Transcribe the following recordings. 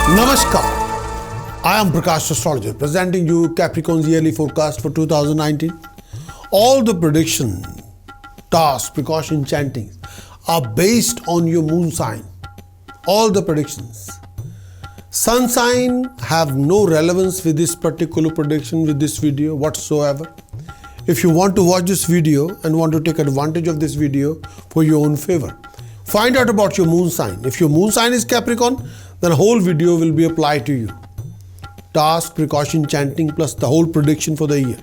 Namaskar. I am Prakash Astrologer presenting you Capricorn's yearly forecast for 2019. All the prediction, tasks, precaution, chantings are based on your moon sign. All the predictions. Sun sign have no relevance with this particular prediction, with this video whatsoever. If you want to watch this video and want to take advantage of this video for your own favor, find out about your moon sign. If your moon sign is Capricorn, then the whole video will be applied to you. Task, precaution, chanting, plus the whole prediction for the year.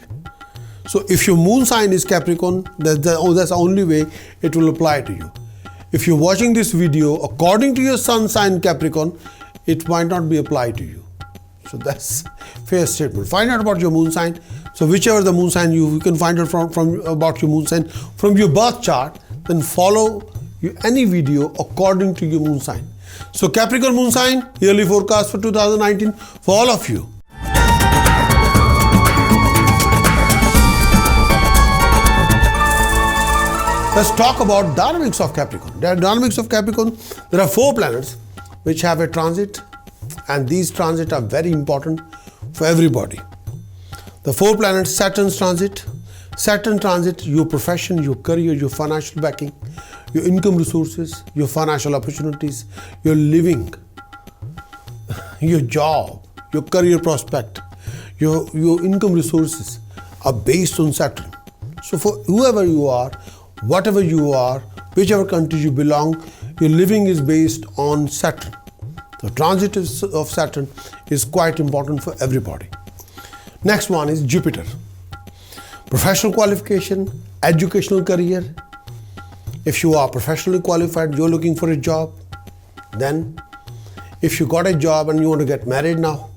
So if your moon sign is Capricorn, that's the only way it will apply to you. If you're watching this video according to your sun sign Capricorn, it might not be applied to you. So that's fair statement. Find out about your moon sign. So whichever the moon sign you can find out from about your moon sign from your birth chart, then follow any video according to your moon sign. So Capricorn moon sign, yearly forecast for 2019 for all of you. Let's talk about dynamics of Capricorn. The dynamics of Capricorn, there are 4 planets which have a transit, and these transits are very important for everybody. The 4 planets, Saturn's transit. Saturn transit, your profession, your career, your financial backing, your income resources, your financial opportunities, your living, your job, your career prospect, your income resources are based on Saturn. So for whoever you are, whatever you are, whichever country you belong, your living is based on Saturn. The transit of Saturn is quite important for everybody. Next one is Jupiter. Professional qualification, educational career. If you are professionally qualified, you're looking for a job. Then if you got a job and you want to get married now,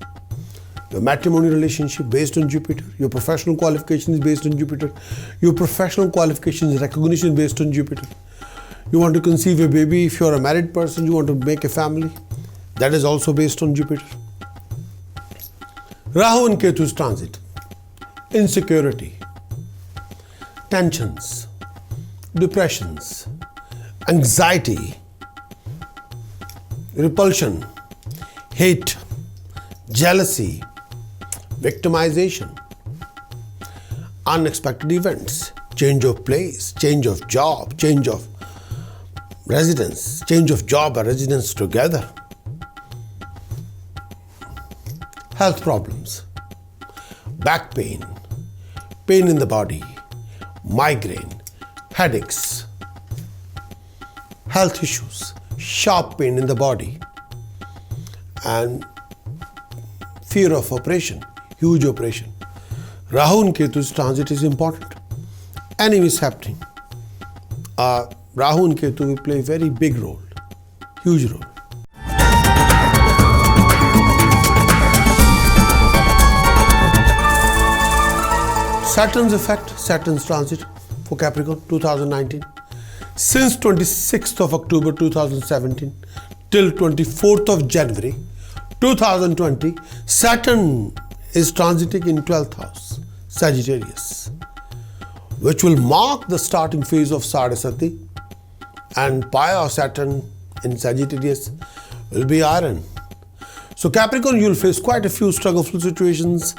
your matrimonial relationship based on Jupiter, your professional qualification is based on Jupiter, your professional qualifications recognition based on Jupiter. You want to conceive a baby, if you're a married person, you want to make a family, that is also based on Jupiter. Rahu and Ketu's transit. Insecurity, tensions, depressions, anxiety, repulsion, hate, jealousy, victimization, unexpected events, change of place, change of job, change of residence, change of job and residence together. Health problems, back pain, pain in the body, migraine, headaches, health issues, sharp pain in the body, and fear of operation, huge operation. Rahu and Ketu's transit is important. Any mishappening, Rahu and Ketu will play a very big role, huge role. Saturn's effect, Saturn's transit for Capricorn 2019. Since 26th of October 2017 till 24th of January 2020, Saturn is transiting in 12th house, Sagittarius, which will mark the starting phase of Saraswati, and Paya of Saturn in Sagittarius will be iron. So Capricorn, you will face quite a few struggleful situations,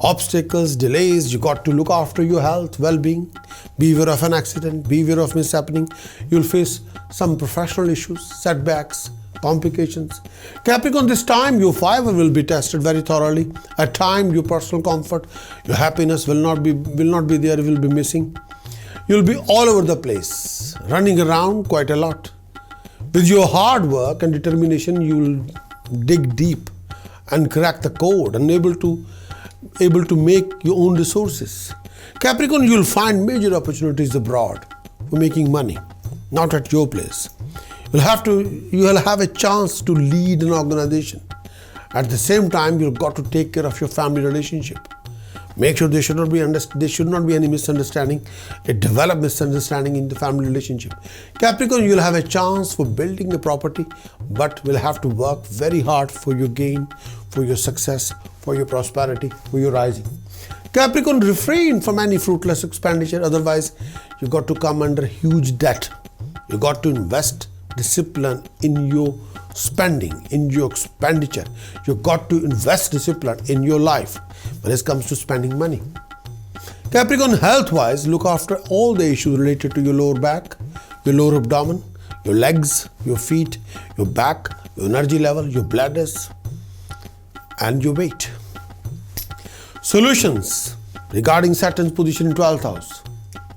obstacles, delays. You got to look after your health, well-being. Beware of an accident, beware of mishappening. You'll face some professional issues, setbacks, complications. Capricorn, this time your fiber will be tested very thoroughly. At times, your personal comfort, your happiness will not be there, will be missing. You'll be all over the place, running around quite a lot. With your hard work and determination, you will dig deep and crack the code and able to make your own resources. Capricorn, you will find major opportunities abroad for making money, not at your place. You will have a chance to lead an organization. At the same time, you've got to take care of your family relationship. Make sure there should not be any misunderstanding, a developed misunderstanding in the family relationship. Capricorn, you'll have a chance for building a property, but will have to work very hard for your gain, for your success, for your prosperity, for your rising. Capricorn, refrain from any fruitless expenditure, otherwise you got to come under huge debt. You got to invest discipline in your spending, in your expenditure. You've got to invest discipline in your life when it comes to spending money. Capricorn, health-wise, look after all the issues related to your lower back, your lower abdomen, your legs, your feet, your back, your energy level, your bladders, and your weight. Solutions regarding Saturn's position in 12th house.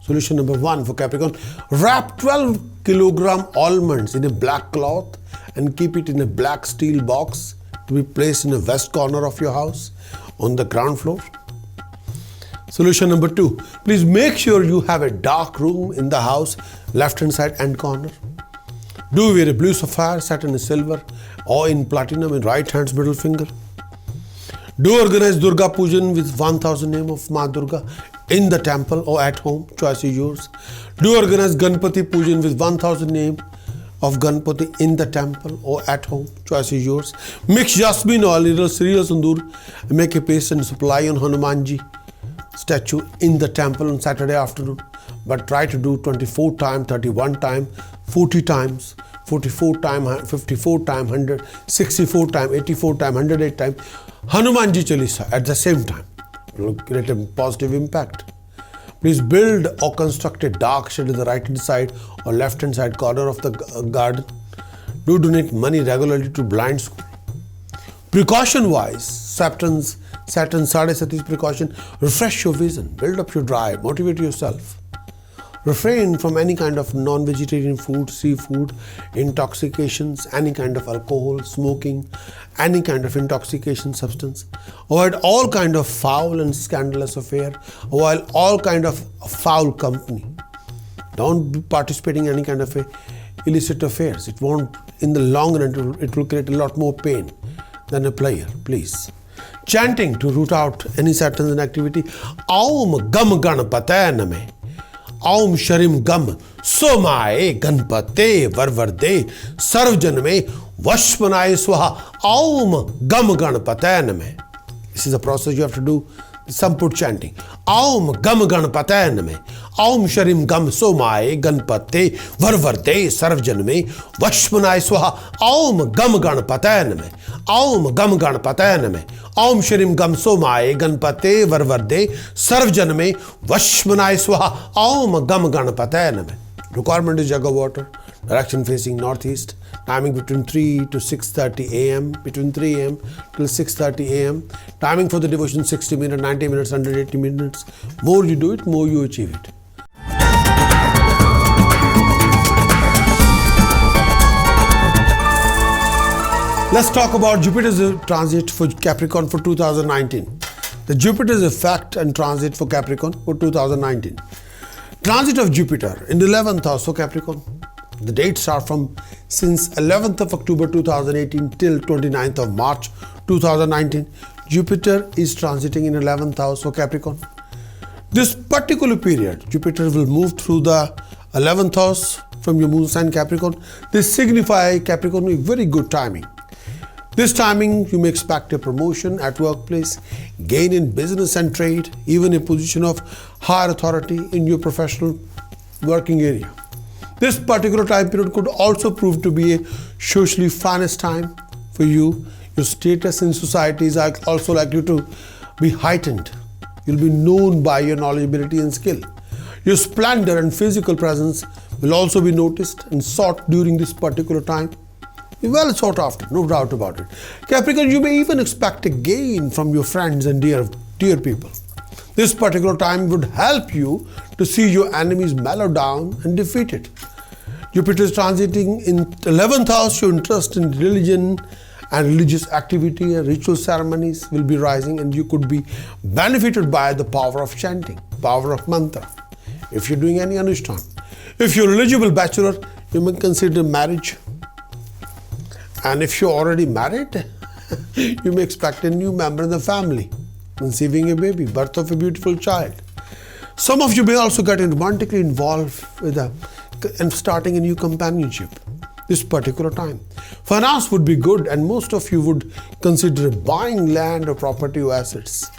Solution number 1 for Capricorn: wrap 12 kilogram almonds in a black cloth and keep it in a black steel box to be placed in the west corner of your house on the ground floor. Solution number 2, please make sure you have a dark room in the house, left hand side and corner. Do wear a blue sapphire set in silver or in platinum in right hand's middle finger. Do organize Durga Pujan with 1000 name of Ma Durga in the temple or at home, choice is yours. Do organize Ganpati Pujan with 1000 name of Ganpati in the temple or at home, choice is yours. Mix jasmine oil, little cereal sandoor, and make a paste and supply on Hanumanji statue in the temple on Saturday afternoon. But try to do 24 times, 31 times, 40 times, 44 times, 54 times, 100, 64 times, 84 times, 108 times Hanumanji Chalisa at the same time. It will create a positive impact. Please build or construct a dark shed in the right hand side or left hand side corner of the garden. Do donate money regularly to blind school. Precaution wise, Saturn's Sadhe precaution: refresh your vision, build up your drive, motivate yourself. Refrain from any kind of non-vegetarian food, seafood, intoxications, any kind of alcohol, smoking, any kind of intoxication substance. Avoid all kind of foul and scandalous affair. Avoid all kind of foul company. Don't be participating in any kind of illicit affairs. It won't, in the long run, it will create a lot more pain than a pleasure, please. Chanting to root out any Saturn's activity. Aum gam ganapataya name. Aum sharim gam somaye ganpate varvarde sarvjaname vashmanaye swaha aum gam ganapataya name. This is a process you have to do. Some put chanting. Aum gam ganapataya name. Aum sharim gam somaye ganpate varvarde sarvjaname vashmanaye swaha aum gam ganapataya name. Aum gam ganapataya name. Aum sharim gam somaye ganpate varvarde sarvjaname vashmanaye swaha aum gam ganapataya name. Requirement is jug of water. Direction facing northeast. Timing between 3 to 6:30 a.m. Between 3 a.m. till 6:30 a.m. Timing for the devotion 60 minutes, 90 minutes, 180 minutes. More you do it, more you achieve it. Let's talk about Jupiter's transit for Capricorn for 2019. The Jupiter's effect and transit for Capricorn for 2019. Transit of Jupiter in the 11th house for Capricorn. The dates are from since 11th of October 2018 till 29th of March 2019. Jupiter is transiting in 11th house for Capricorn. This particular period, Jupiter will move through the 11th house from your moon sign Capricorn. This signifies Capricorn with very good timing. This timing, you may expect a promotion at workplace, gain in business and trade, even a position of higher authority in your professional working area. This particular time period could also prove to be a socially finest time for you. Your status in society is also likely to be heightened. You'll be known by your knowledgeability and skill. Your splendor and physical presence will also be noticed and sought during this particular time. Well sought after, no doubt about it. Capricorn, you may even expect a gain from your friends and dear people. This particular time would help you to see your enemies mellow down and defeated. Jupiter is transiting in 11th house. Your interest in religion and religious activity and ritual ceremonies will be rising, and you could be benefited by the power of chanting, power of mantra, if you're doing any anushthan. If you're a eligible bachelor, you may consider marriage. And if you're already married, you may expect a new member in the family, conceiving a baby, birth of a beautiful child. Some of you may also get romantically involved with and starting a new companionship this particular time. Finance would be good, and most of you would consider buying land or property or assets.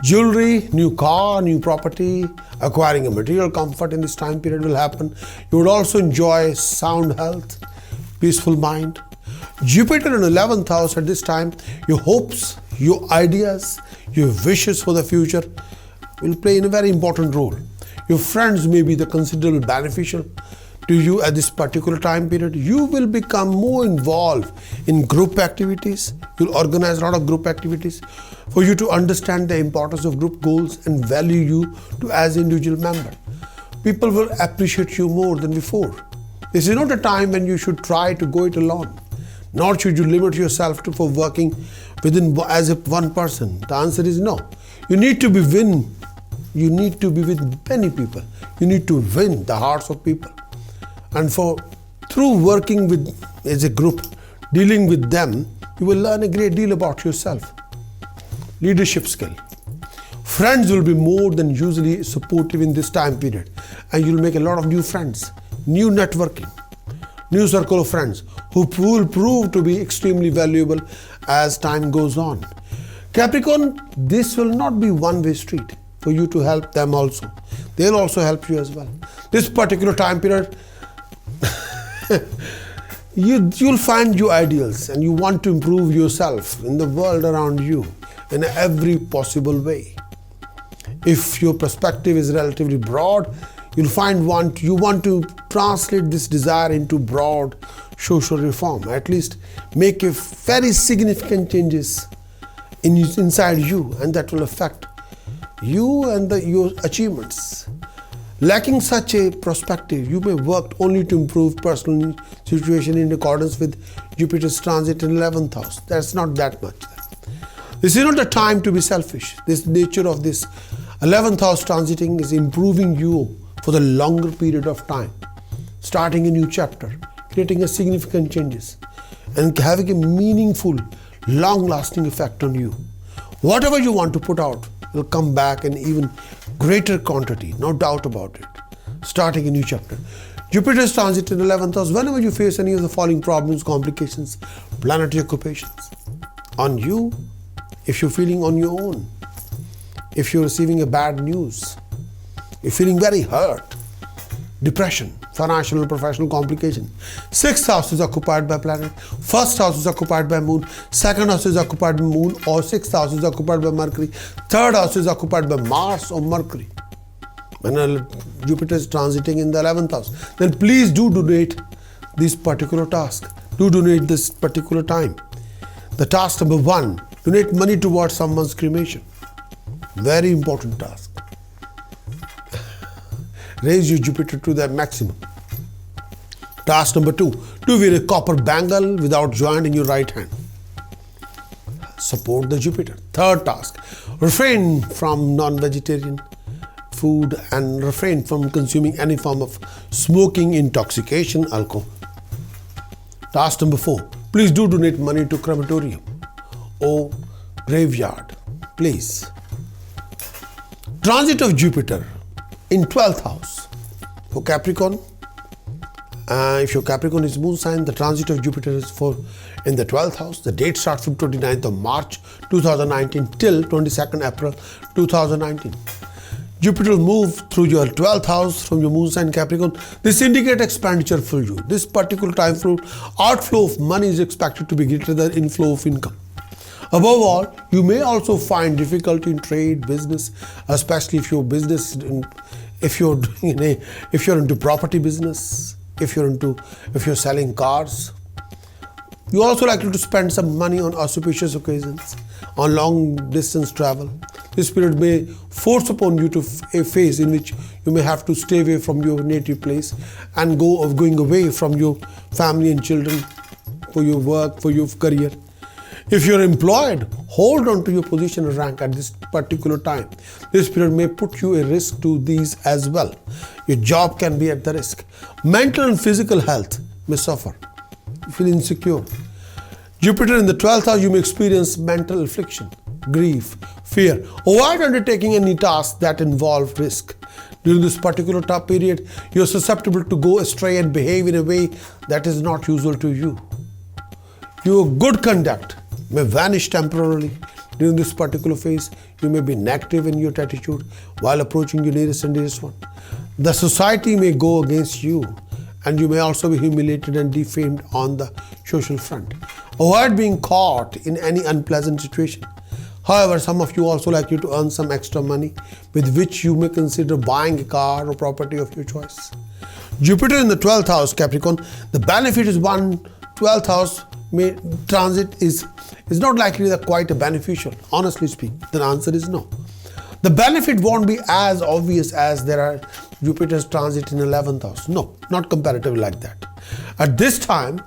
Jewelry, new car, new property, acquiring a material comfort in this time period will happen. You would also enjoy sound health. peaceful mind. Jupiter in 11th house at this time, your hopes, your ideas, your wishes for the future will play in a very important role. Your friends may be the considerable beneficial to you at this particular time period. You will become more involved in group activities. You'll organize a lot of group activities for you to understand the importance of group goals and value you to as individual member. People will appreciate you more than before. This is not a time when you should try to go it alone, nor should you limit yourself to for working within as a one person. The answer is no. You need to be with many people. You need to win the hearts of people. And through working with as a group, dealing with them, you will learn a great deal about yourself. Leadership skill. Friends will be more than usually supportive in this time period, and you'll make a lot of new friends, new networking, new circle of friends who will prove to be extremely valuable as time goes on. Capricorn, this will not be one-way street for you to help them also. They'll also help you as well. This particular time period, you'll find your ideals and you want to improve yourself in the world around you in every possible way. If your perspective is relatively broad, you'll find you want to translate this desire into broad social reform. At least make a very significant changes inside you, and that will affect you and your achievements. Lacking such a perspective, you may work only to improve personal situation in accordance with Jupiter's transit in 11th house. That's not that much. This is not the time to be selfish. This nature of this 11th house transiting is improving you for the longer period of time, starting a new chapter, creating a significant changes, and having a meaningful, long-lasting effect on you. Whatever you want to put out will come back in even greater quantity, no doubt about it. Starting a new chapter. Jupiter's transit in 11th house, whenever you face any of the following problems, complications, planetary occupations, on you, if you're feeling on your own, if you're receiving a bad news, you're feeling very hurt, depression, financial or professional complication. 6th house is occupied by planet, 1st house is occupied by moon, 2nd house is occupied by moon or 6th house is occupied by Mercury, 3rd house is occupied by Mars or Mercury. When Jupiter is transiting in the 11th house, then please do donate this particular task. Do donate this particular time. The task number 1, donate money towards someone's cremation. Very important task. Raise your Jupiter to the maximum. Task number 2, do wear a copper bangle without joint in your right hand. Support the Jupiter. 3rd task, refrain from non-vegetarian food and refrain from consuming any form of smoking, intoxication, alcohol. Task number 4, please do donate money to crematorium or graveyard, please. Transit of Jupiter in 12th house for Capricorn. If your Capricorn is moon sign, the transit of Jupiter is in the 12th house. The date starts from 29th of March 2019 till 22nd April 2019. Jupiter will move through your 12th house from your moon sign Capricorn. This indicates expenditure for you. This particular time flow, outflow of money is expected to be greater than inflow of income. Above all, you may also find difficulty in trade, business, especially if you're into property business, if you're selling cars. You also likely to spend some money on auspicious occasions, on long distance travel. This period may force upon you to a phase in which you may have to stay away from your native place and going away from your family and children for your work, for your career. If you're employed, hold on to your position and rank at this particular time. This period may put you a risk to these as well. Your job can be at the risk. Mental and physical health may suffer. You feel insecure. Jupiter in the 12th house, you may experience mental affliction, grief, fear. Avoid undertaking any tasks that involve risk. During this particular time period, you're susceptible to go astray and behave in a way that is not usual to you. Your good conduct may vanish temporarily. During this particular phase, you may be negative in your attitude while approaching your nearest and dearest one. The society may go against you and you may also be humiliated and defamed on the social front. Avoid being caught in any unpleasant situation. However, some of you also likely to earn some extra money with which you may consider buying a car or property of your choice. Jupiter in the 12th house, Capricorn, the benefit is 12th house transit is not likely that quite a beneficial. Honestly speaking, the answer is no. The benefit won't be as obvious as there are Jupiter's transit in 11th house. No, not comparatively like that. At this time,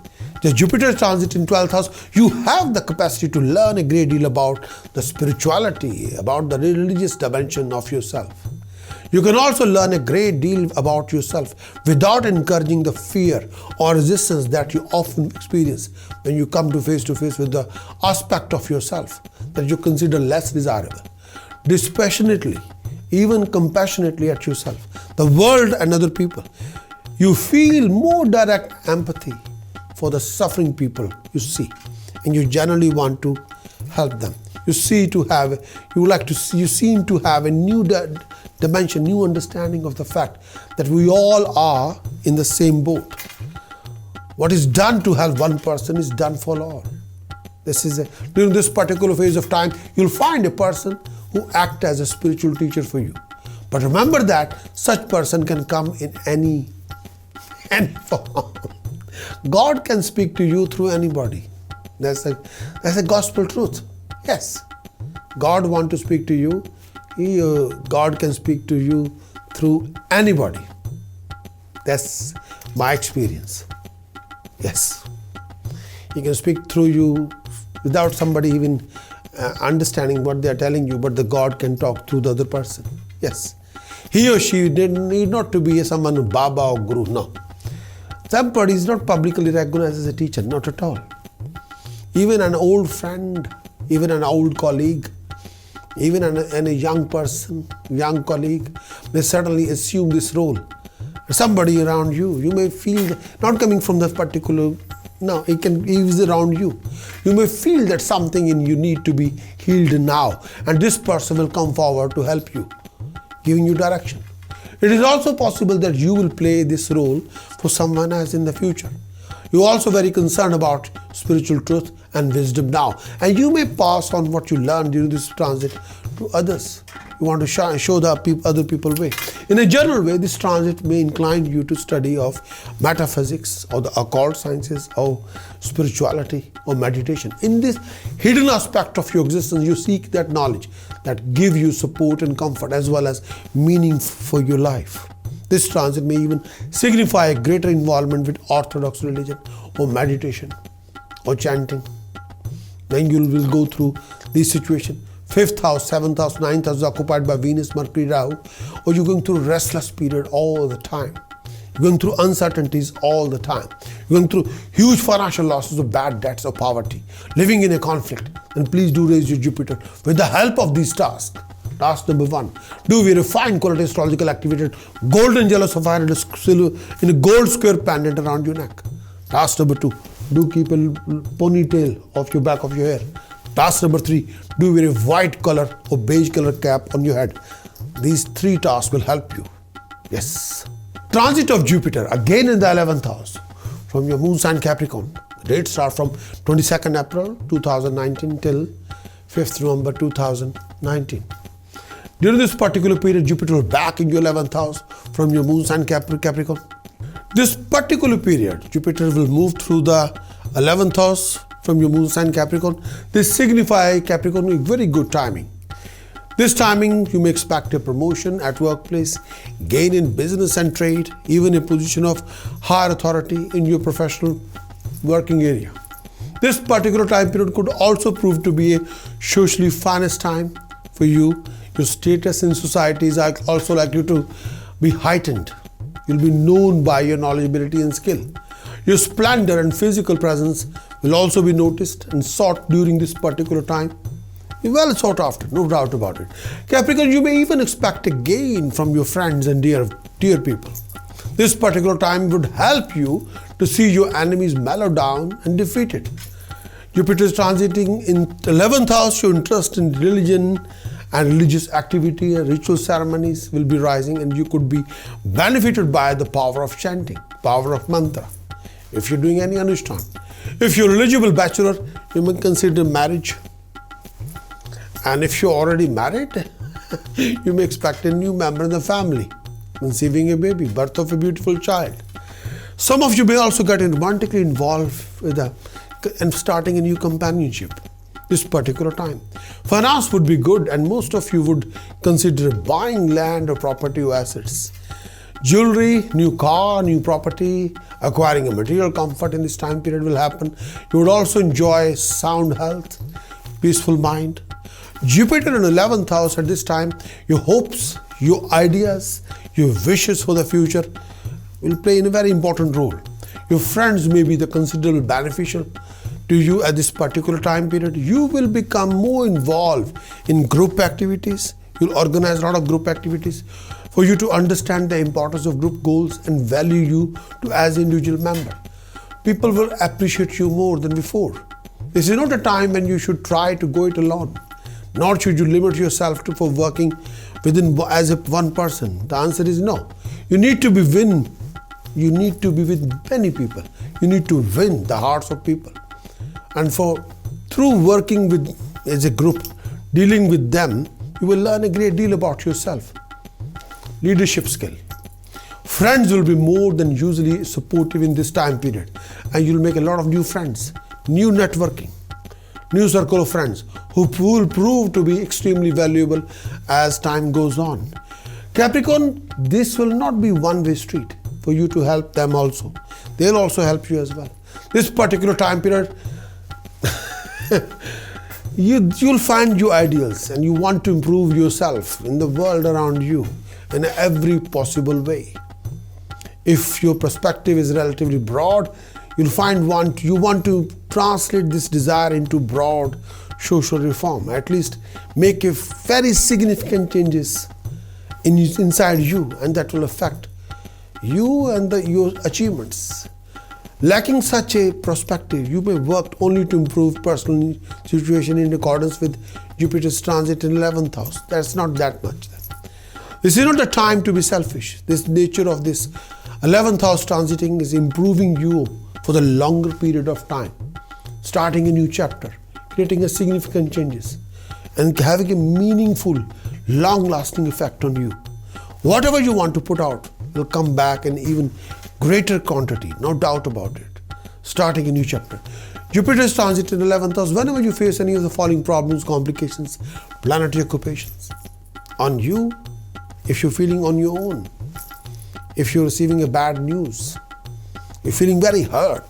the Jupiter transit in 12th house, you have the capacity to learn a great deal about the spirituality, about the religious dimension of yourself. You can also learn a great deal about yourself without encouraging the fear or resistance that you often experience when you come to face with the aspect of yourself that you consider less desirable. Dispassionately, even compassionately at yourself, the world and other people, you feel more direct empathy for the suffering people you see, and you generally want to help them. You seem to have a new dimension, new understanding of the fact that we all are in the same boat. What is done to help one person is done for all. During this particular phase of time, you'll find a person who acts as a spiritual teacher for you. But remember that such person can come in any form. God can speak to you through anybody. That's a gospel truth. Yes, God wants to speak to you. God can speak to you through anybody. That's my experience. Yes, He can speak through you without somebody even understanding what they are telling you, but the God can talk through the other person. Yes, he or she need not to be someone Baba or Guru. No, somebody is not publicly recognized as a teacher. Not at all. Even an old friend, even an old colleague, even a young person, young colleague may certainly assume this role. Somebody around you, you may feel, not coming from that particular, no, he is around you. You may feel that something in you need to be healed now, and this person will come forward to help you, giving you direction. It is also possible that you will play this role for someone else in the future. You are also very concerned about spiritual truth and wisdom now, and you may pass on what you learned during this transit to others. You want to show the other people way. In a general way, this transit may incline you to study of metaphysics or the occult sciences or spirituality or meditation. In this hidden aspect of your existence, you seek that knowledge that give you support and comfort as well as meaning for your life. This transit may even signify a greater involvement with Orthodox religion or meditation or chanting. Then you will go through this situation. 5th house, 7th house, 9th house is occupied by Venus, Mercury, Rahu, or you're going through a restless period all the time. You're going through uncertainties all the time. You're going through huge financial losses or bad debts or poverty, living in a conflict. Then please do raise your Jupiter with the help of these tasks. Task number 1, do wear a fine quality astrological activated golden yellow sapphire in a gold square pendant around your neck. Task number 2, do keep a ponytail off your back of your hair. Task number 3, do wear a white color or beige color cap on your head. These 3 tasks will help you. Yes. Transit of Jupiter, again in the 11th house, from your moon sign Capricorn. The dates start from 22nd April 2019 till 5th November 2019. During this particular period, Jupiter will back in your 11th house from your moon sign Capricorn. This particular period, Jupiter will move through the 11th house from your moon sign Capricorn. This signifies Capricorn with very good timing. This timing, you may expect a promotion at workplace, gain in business and trade, even a position of higher authority in your professional working area. This particular time period could also prove to be a socially finest time for you. Your status in society is also likely to be heightened. You'll be known by your knowledgeability and skill. Your splendor and physical presence will also be noticed and sought during this particular time. Well sought after, no doubt about it. Capricorn, you may even expect a gain from your friends and dear people. This particular time would help you to see your enemies mellow down and defeated. Jupiter is transiting in 11th house. Your interest in religion and religious activity and ritual ceremonies will be rising, and you could be benefited by the power of chanting. power of mantra. If you're doing any anushthan. If you're eligible bachelor, you may consider marriage. And if you're already married, you may expect a new member in the family, conceiving a baby, birth of a beautiful child. Some of you may also get romantically involved with and starting a new companionship this particular time. Finance would be good, and most of you would consider buying land or property or assets. Jewelry, new car, new property, acquiring a material comfort in this time period will happen. You would also enjoy sound health, peaceful mind. Jupiter in 11th house at this time, your hopes, your ideas, your wishes for the future will play in a very important role. Your friends may be the considerable beneficial to you at this particular time period. You will become more involved in group activities. You'll organize a lot of group activities for you to understand the importance of group goals and value you to as an individual member. People will appreciate you more than before. This is not a time when you should try to go it alone, nor should you limit yourself for working within as a one person. The answer is no. You need to be with many people. You need to win the hearts of people. And through working with as a group, dealing with them, you will learn a great deal about yourself. Leadership skill. Friends will be more than usually supportive in this time period, and you'll make a lot of new friends, new networking, new circle of friends who will prove to be extremely valuable as time goes on. Capricorn, this will not be one-way street for you to help them also. They'll also help you as well. This particular time period, you'll find your ideals and you want to improve yourself in the world around you in every possible way. If your perspective is relatively broad, you'll find you want to translate this desire into broad social reform. At least make a very significant changes inside you, and that will affect you and your achievements. Lacking such a perspective, you may work only to improve personal situation in accordance with Jupiter's transit in 11th house. That's not that much. This is not the time to be selfish. This nature of this 11th house transiting is improving you for the longer period of time, starting a new chapter, creating a significant changes, and having a meaningful, long-lasting effect on you. Whatever you want to put out will come back in even greater quantity, no doubt about it. Starting a new chapter. Jupiter's transit in 11th house, whenever you face any of the following problems, complications, planetary occupations, on you, if you're feeling on your own, if you're receiving a bad news, you're feeling very hurt,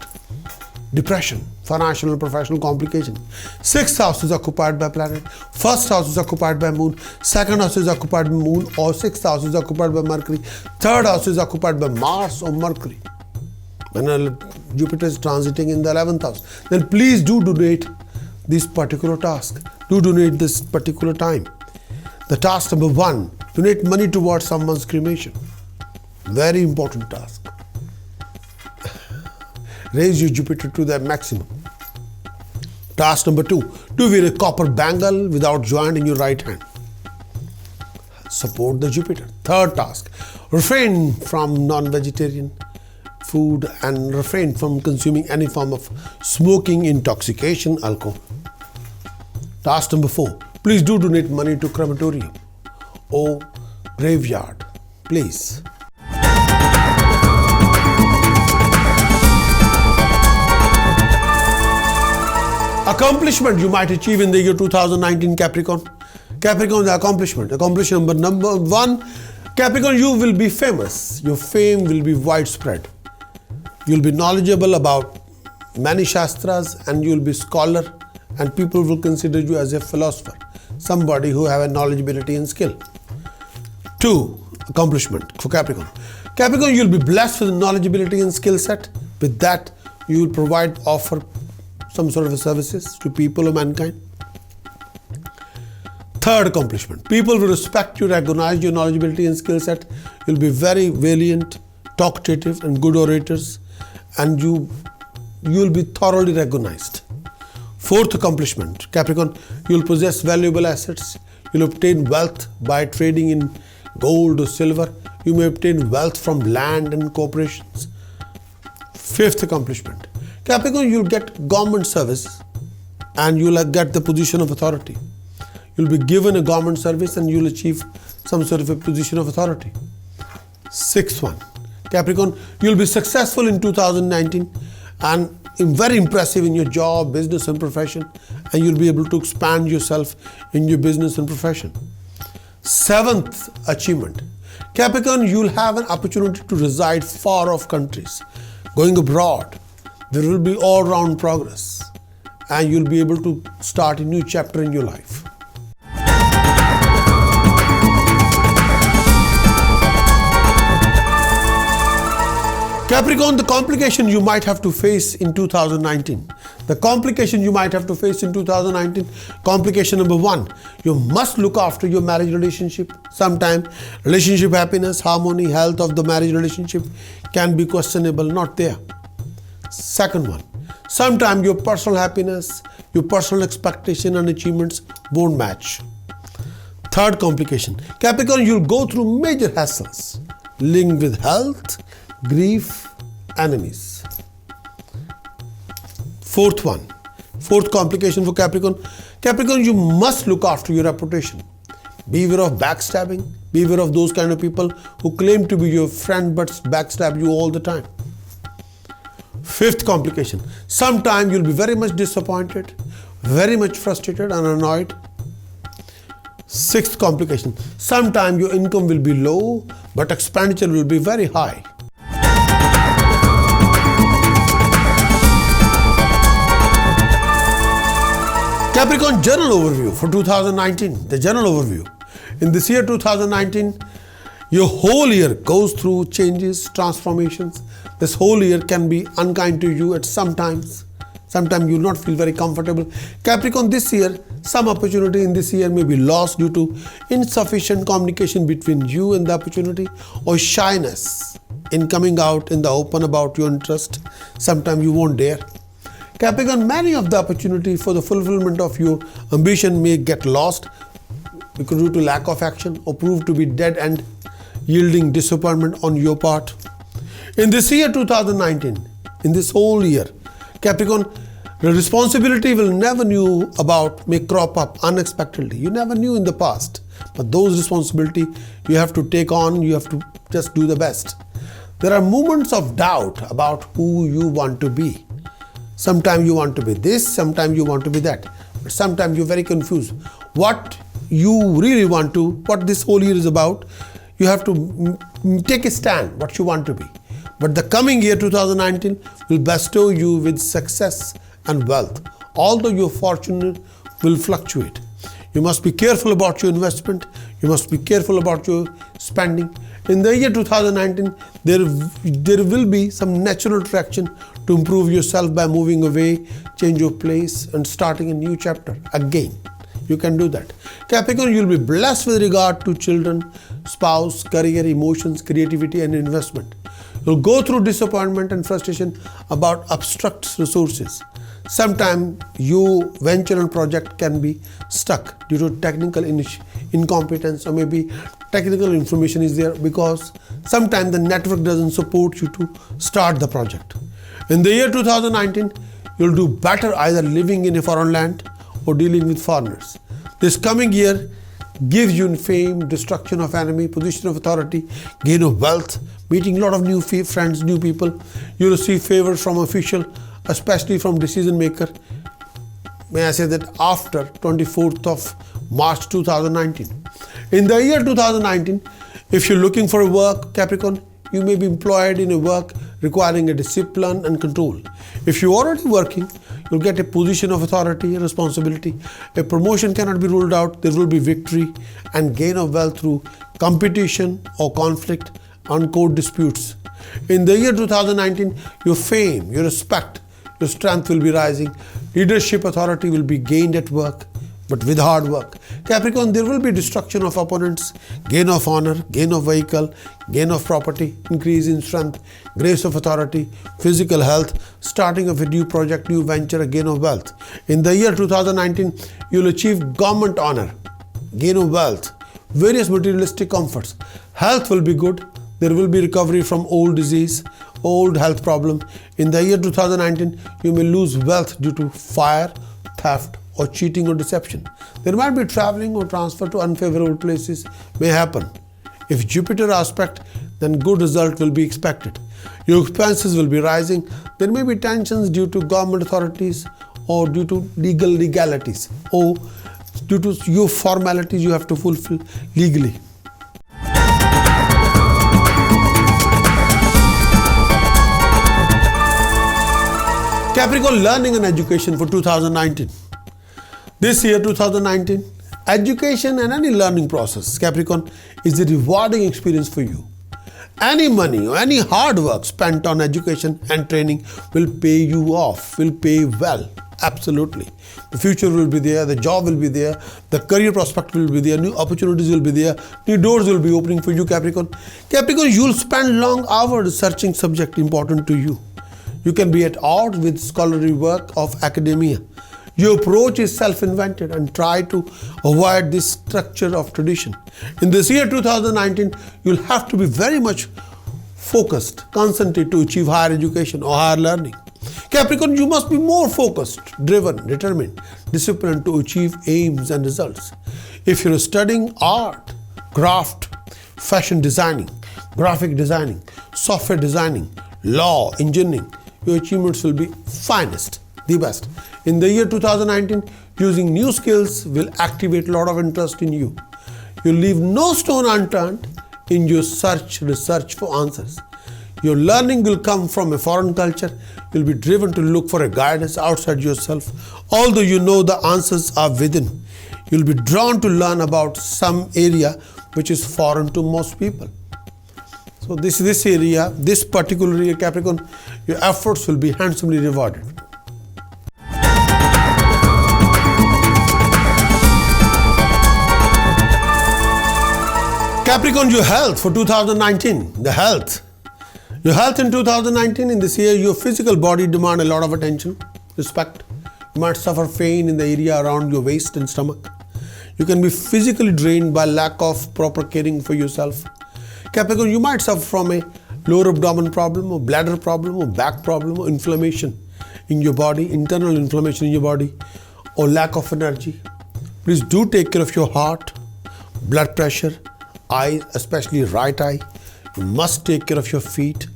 depression, financial and professional complication. 6th house is occupied by planet, 1st house is occupied by moon, 2nd house is occupied by moon or 6th house is occupied by Mercury, 3rd house is occupied by Mars or Mercury. When Jupiter is transiting in the 11th house, then please do donate this particular task. Do donate this particular time. The task number 1, donate money towards someone's cremation. Very important task. Raise your Jupiter to the maximum. Task number 2, do wear a copper bangle without joint in your right hand. Support the Jupiter. 3rd task, refrain from non-vegetarian food and refrain from consuming any form of smoking, intoxication, alcohol. Task number 4, please do donate money to crematorium or graveyard, please. Accomplishment you might achieve in the year 2019, Capricorn. Capricorn, the accomplishment. Accomplishment number 1, Capricorn, you will be famous. Your fame will be widespread. You'll be knowledgeable about many shastras and you'll be scholar, and people will consider you as a philosopher, somebody who have a knowledgeability and skill. 2, accomplishment for Capricorn. Capricorn, you'll be blessed with knowledgeability and skill set. With that, you will offer some sort of services to people or mankind. 3rd accomplishment, people will respect you, recognize your knowledgeability and skill set. You'll be very valiant, talkative and good orators, and you'll be thoroughly recognized. 4th accomplishment, Capricorn, you'll possess valuable assets. You'll obtain wealth by trading in gold or silver. You may obtain wealth from land and corporations. Fifth accomplishment. Capricorn, you'll get government service and you'll get the position of authority. You'll be given a government service and you'll achieve some sort of a position of authority. Sixth one. Capricorn, you'll be successful in 2019 and very impressive in your job, business and profession, and you'll be able to expand yourself in your business and profession. Seventh achievement. Capricorn, you'll have an opportunity to reside far off countries, going abroad. There will be all-round progress and you'll be able to start a new chapter in your life. Capricorn, the complication you might have to face in 2019. The complication you might have to face in 2019. Complication number one, you must look after your marriage relationship. Sometimes relationship happiness, harmony, health of the marriage relationship can be questionable, not there. Second one, sometimes your personal happiness, your personal expectation and achievements won't match. Third complication, Capricorn, you'll go through major hassles linked with health, grief, enemies. Fourth complication for Capricorn. Capricorn, you must look after your reputation. Beware of backstabbing. Beware of those kind of people who claim to be your friend but backstab you all the time. Fifth complication. Sometimes you'll be very much disappointed, very much frustrated and annoyed. Sixth complication. Sometimes your income will be low but expenditure will be very high. Capricorn, general overview for 2019, the general overview. In this year 2019, your whole year goes through changes, transformations. This whole year can be unkind to you at sometimes. Sometimes you will not feel very comfortable. Capricorn, this year, some opportunity in this year may be lost due to insufficient communication between you and the opportunity or shyness in coming out in the open about your interest. Sometimes you won't dare. Capricorn, many of the opportunity for the fulfillment of your ambition may get lost because due to lack of action or prove to be dead end, yielding disappointment on your part. In this year 2019, in this whole year, Capricorn, the responsibility will never knew about may crop up unexpectedly. You never knew in the past, but those responsibility you have to take on, you have to just do the best. There are moments of doubt about who you want to be. Sometimes you want to be this, sometimes you want to be that. But sometimes you're very confused. What you really want to, what this whole year is about, you have to take a stand, what you want to be. But the coming year 2019 will bestow you with success and wealth. Although your fortune will fluctuate. You must be careful about your investment. You must be careful about your spending. In the year 2019, there will be some natural traction to improve yourself by moving away, change your place and starting a new chapter again. You can do that. Capricorn, you will be blessed with regard to children, spouse, career, emotions, creativity and investment. You will go through disappointment and frustration about abstract resources. Sometimes your venture and project can be stuck due to technical incompetence or maybe technical information is there because sometimes the network doesn't support you to start the project. In the year 2019, you'll do better either living in a foreign land or dealing with foreigners. This coming year gives you fame, destruction of enemy, position of authority, gain of wealth, meeting a lot of new friends, new people. You receive favors from official, especially from decision maker. May I say that after 24th of March 2019. In the year 2019, if you're looking for a work, Capricorn, you may be employed in a work requiring a discipline and control. If you're already working, you'll get a position of authority and responsibility. A promotion cannot be ruled out. There will be victory and gain of wealth through competition or conflict and court disputes. In the year 2019, your fame, your respect, your strength will be rising. Leadership authority will be gained at work, but with hard work. Capricorn, there will be destruction of opponents, gain of honor, gain of vehicle, gain of property, increase in strength, grace of authority, physical health, starting of a new project, new venture, gain of wealth. In the year 2019, you'll achieve government honor, gain of wealth, various materialistic comforts. Health will be good. There will be recovery from old disease old health problem. In the year 2019, you may lose wealth due to fire, theft, or cheating or deception. There might be traveling or transfer to unfavorable places may happen. If Jupiter aspect, then good result will be expected. Your expenses will be rising. There may be tensions due to government authorities or due to legalities or due to your formalities you have to fulfill legally. Capricorn, learning and education for 2019. This year 2019, education and any learning process, Capricorn, is a rewarding experience for you. Any money or any hard work spent on education and training will pay you off, will pay well. Absolutely. The future will be there, the job will be there, the career prospect will be there, new opportunities will be there, new doors will be opening for you, Capricorn. Capricorn, you will spend long hours searching subject important to you. You can be at odds with scholarly work of academia. Your approach is self-invented and try to avoid this structure of tradition. In this year 2019, you'll have to be very much focused, concentrated to achieve higher education or higher learning. Capricorn, you must be more focused, driven, determined, disciplined to achieve aims and results. If you're studying art, craft, fashion designing, graphic designing, software designing, law, engineering, your achievements will be finest, the best. In the year 2019, using new skills will activate a lot of interest in you. You'll leave no stone unturned in your research for answers. Your learning will come from a foreign culture. You'll be driven to look for a guidance outside yourself. Although you know the answers are within, you'll be drawn to learn about some area which is foreign to most people. So this area, this particular area, Capricorn, your efforts will be handsomely rewarded. Capricorn, your health for 2019, the health. Your health in 2019, in this year, your physical body demand a lot of attention, respect. You might suffer pain in the area around your waist and stomach. You can be physically drained by lack of proper caring for yourself. Capricorn, you might suffer from a lower abdomen problem or bladder problem or back problem or inflammation in your body, internal inflammation in your body or lack of energy. Please do take care of your heart, blood pressure, eyes, especially right eye. You must take care of your feet.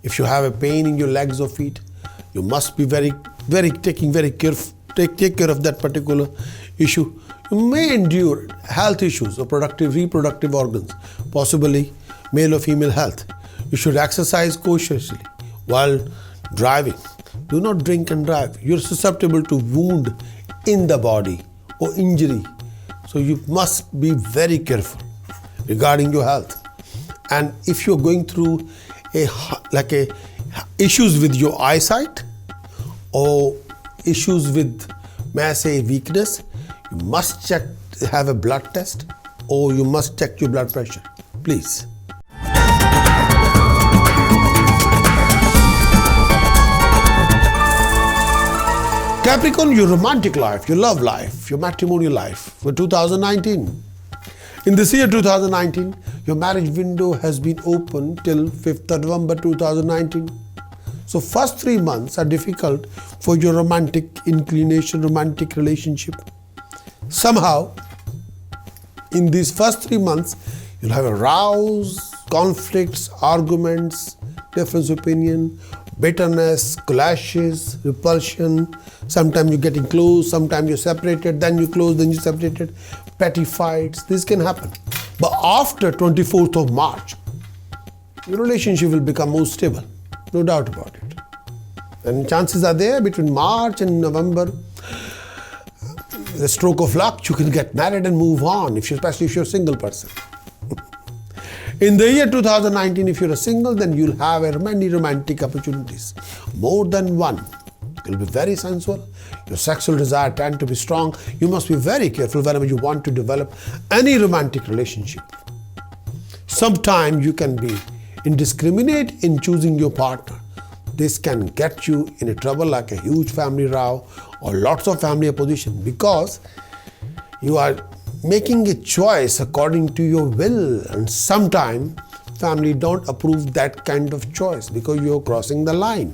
If you have a pain in your legs or feet, you must be take care of that particular issue. You may endure health issues or reproductive organs, possibly male or female health. You should exercise cautiously while driving. Do not drink and drive. You're susceptible to wound in the body or injury. So you must be very careful regarding your health. And if you're going through issues with your eyesight or issues with, may I say, weakness, you must have a blood test or you must check your blood pressure, please. Capricorn, your romantic life, your love life, your matrimonial life for 2019. In this year 2019, your marriage window has been open till 5th November 2019. So first 3 months are difficult for your romantic inclination, romantic relationship. Somehow, in these first 3 months, you'll have rows, conflicts, arguments, difference of opinion, bitterness, clashes, repulsion. Sometimes you're getting close, sometimes you're separated, then you close, then you're separated. Petty fights, this can happen. But after 24th of March, your relationship will become more stable, no doubt about it. And chances are there between March and November, the stroke of luck, you can get married and move on, especially if you're a single person. In the year 2019, if you're a single, then you'll have many romantic opportunities, more than one. You'll be very sensual. Your sexual desire tend to be strong. You must be very careful whenever you want to develop any romantic relationship. Sometimes you can be indiscriminate in choosing your partner. This can get you in a trouble like a huge family row or lots of family opposition because you are making a choice according to your will, and sometimes family don't approve that kind of choice because you're crossing the line.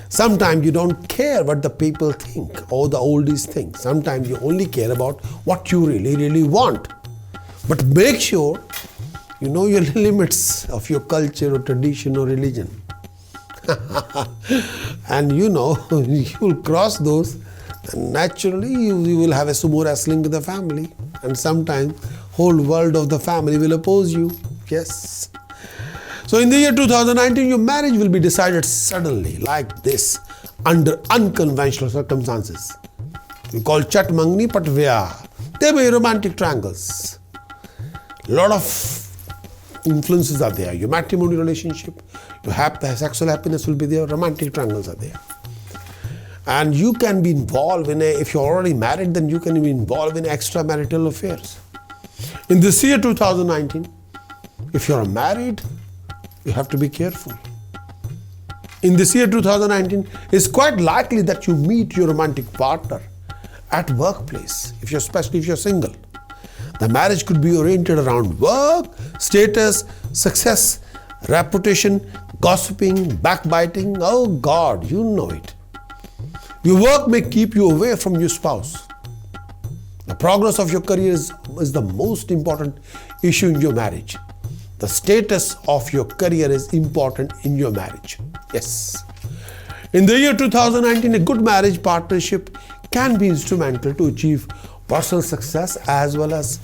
Sometimes you don't care what the people think or the oldies think. Sometimes you only care about what you really want. But make sure you know your limits of your culture or tradition or religion. And you'll cross those, and naturally you will have a sumo wrestling with the family, and sometimes whole world of the family will oppose you. Yes. So in the year 2019, your marriage will be decided suddenly, like this, under unconventional circumstances. We call chat mangni patvya. There may be romantic triangles. A lot of influences are there. Your matrimonial relationship, your sexual happiness will be there, romantic triangles are there. And you can be involved if you're already married, then you can be involved in extramarital affairs. In this year 2019, if you're married, you have to be careful. In this year 2019, it's quite likely that you meet your romantic partner at workplace, especially if you're single. The marriage could be oriented around work, status, success, reputation, gossiping, backbiting. Oh God, you know it. Your work may keep you away from your spouse. The progress of your career is the most important issue in your marriage. The status of your career is important in your marriage. Yes. In the year 2019, a good marriage partnership can be instrumental to achieve personal success as well as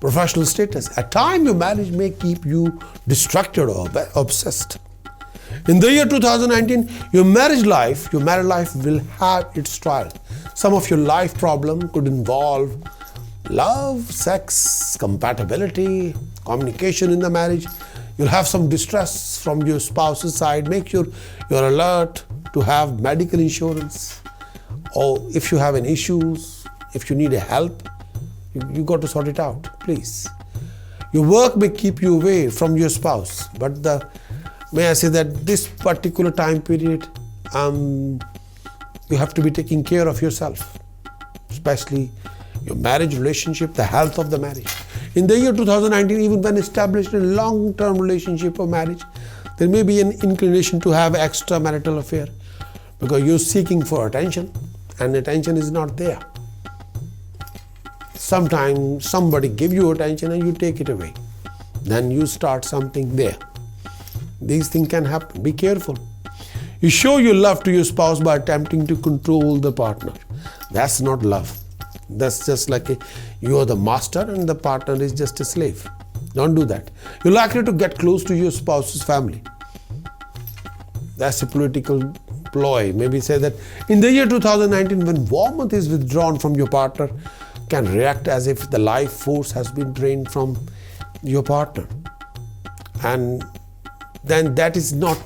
professional status. At times, your marriage may keep you distracted or obsessed. In the year 2019, your married life will have its trial. Some of your life problem could involve love, sex, compatibility, communication in the marriage. You'll have some distress from your spouse's side. Make sure you're alert to have medical insurance, or if you have any issues, if you need a help, you got to sort it out, please. Your work may keep you away from your spouse, but may I say that this particular time period, you have to be taking care of yourself, especially your marriage relationship, the health of the marriage. In the year 2019, even when established in a long-term relationship or marriage, there may be an inclination to have extramarital affair because you're seeking for attention and attention is not there. Sometimes somebody give you attention and you take it away. Then you start something there. These things can happen. Be careful. You show your love to your spouse by attempting to control the partner. That's not love. That's just like you are the master and the partner is just a slave. Don't do that. You're likely to get close to your spouse's family. That's a political ploy. Maybe say that in the year 2019, when warmth is withdrawn from your partner, can react as if the life force has been drained from your partner. And then that is not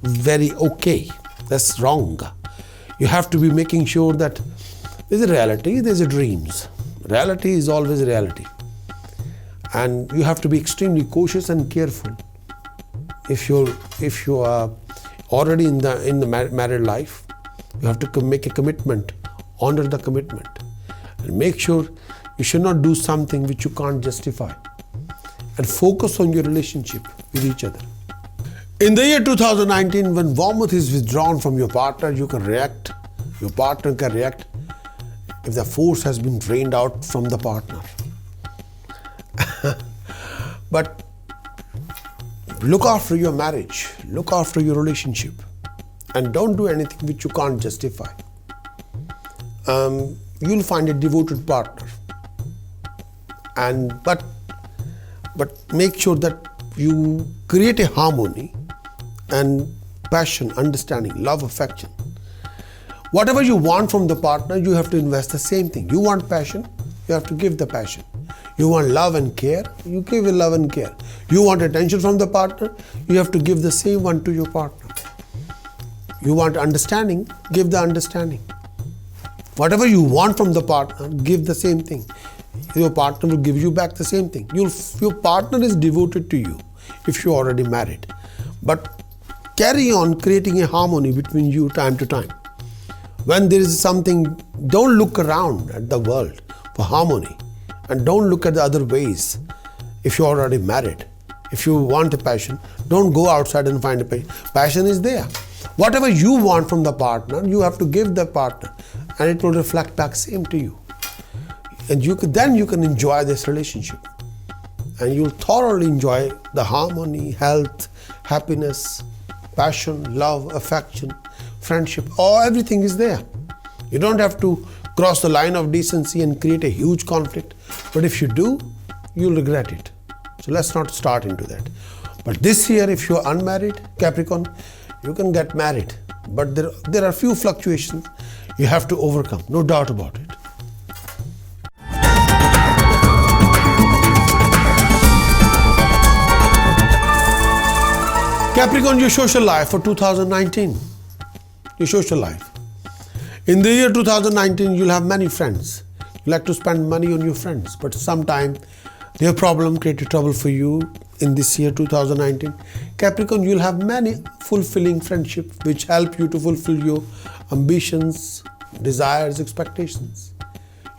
very okay. That's wrong. You have to be making sure that there's a reality, there's a dreams. Reality is always reality. And you have to be extremely cautious and careful. If you are already in the married life, you have to make a commitment, honor the commitment. And make sure you should not do something which you can't justify. And focus on your relationship with each other. In the year 2019, when warmth is withdrawn from your partner, your partner can react if the force has been drained out from the partner. But look after your marriage, look after your relationship, and don't do anything which you can't justify. You'll find a devoted partner, but make sure that you create a harmony and passion, understanding, love, affection. Whatever you want from the partner, you have to invest the same thing. You want passion, you have to give the passion. You want love and care, you give love and care. You want attention from the partner, you have to give the same one to your partner. You want understanding, give the understanding. Whatever you want from the partner, give the same thing. Your partner will give you back the same thing. Your partner is devoted to you if you're already married. But carry on creating a harmony between you time to time. When there is something, don't look around at the world for harmony, and don't look at the other ways if you're already married. If you want a passion, don't go outside and find a passion. Passion is there. Whatever you want from the partner, you have to give the partner, and it will reflect back same to you. And then you can enjoy this relationship, and you'll thoroughly enjoy the harmony, health, happiness, passion, love, affection, friendship. Everything is there. You don't have to cross the line of decency and create a huge conflict. But if you do, you'll regret it. So let's not start into that. But this year, if you're unmarried, Capricorn, you can get married. But there are few fluctuations you have to overcome, no doubt about it. Capricorn, your social life for 2019. Your social life. In the year 2019, you'll have many friends. You like to spend money on your friends, but sometimes their problem created trouble for you in this year 2019. Capricorn, you'll have many fulfilling friendships which help you to fulfill your ambitions, desires, expectations.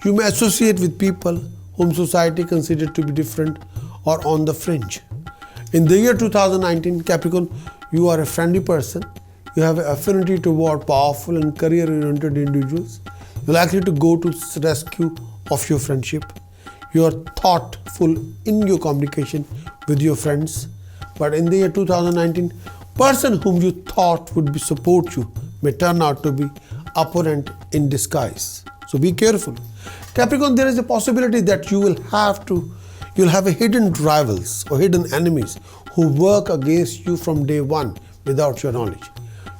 You may associate with people whom society considers to be different or on the fringe. In the year 2019, Capricorn, you are a friendly person. You have an affinity toward powerful and career-oriented individuals. You're likely to go to the rescue of your friendship. You are thoughtful in your communication with your friends. But in the year 2019, person whom you thought would support you may turn out to be opponent in disguise. So be careful. Capricorn, there is a possibility that you'll have a hidden rivals or hidden enemies who work against you from day one without your knowledge.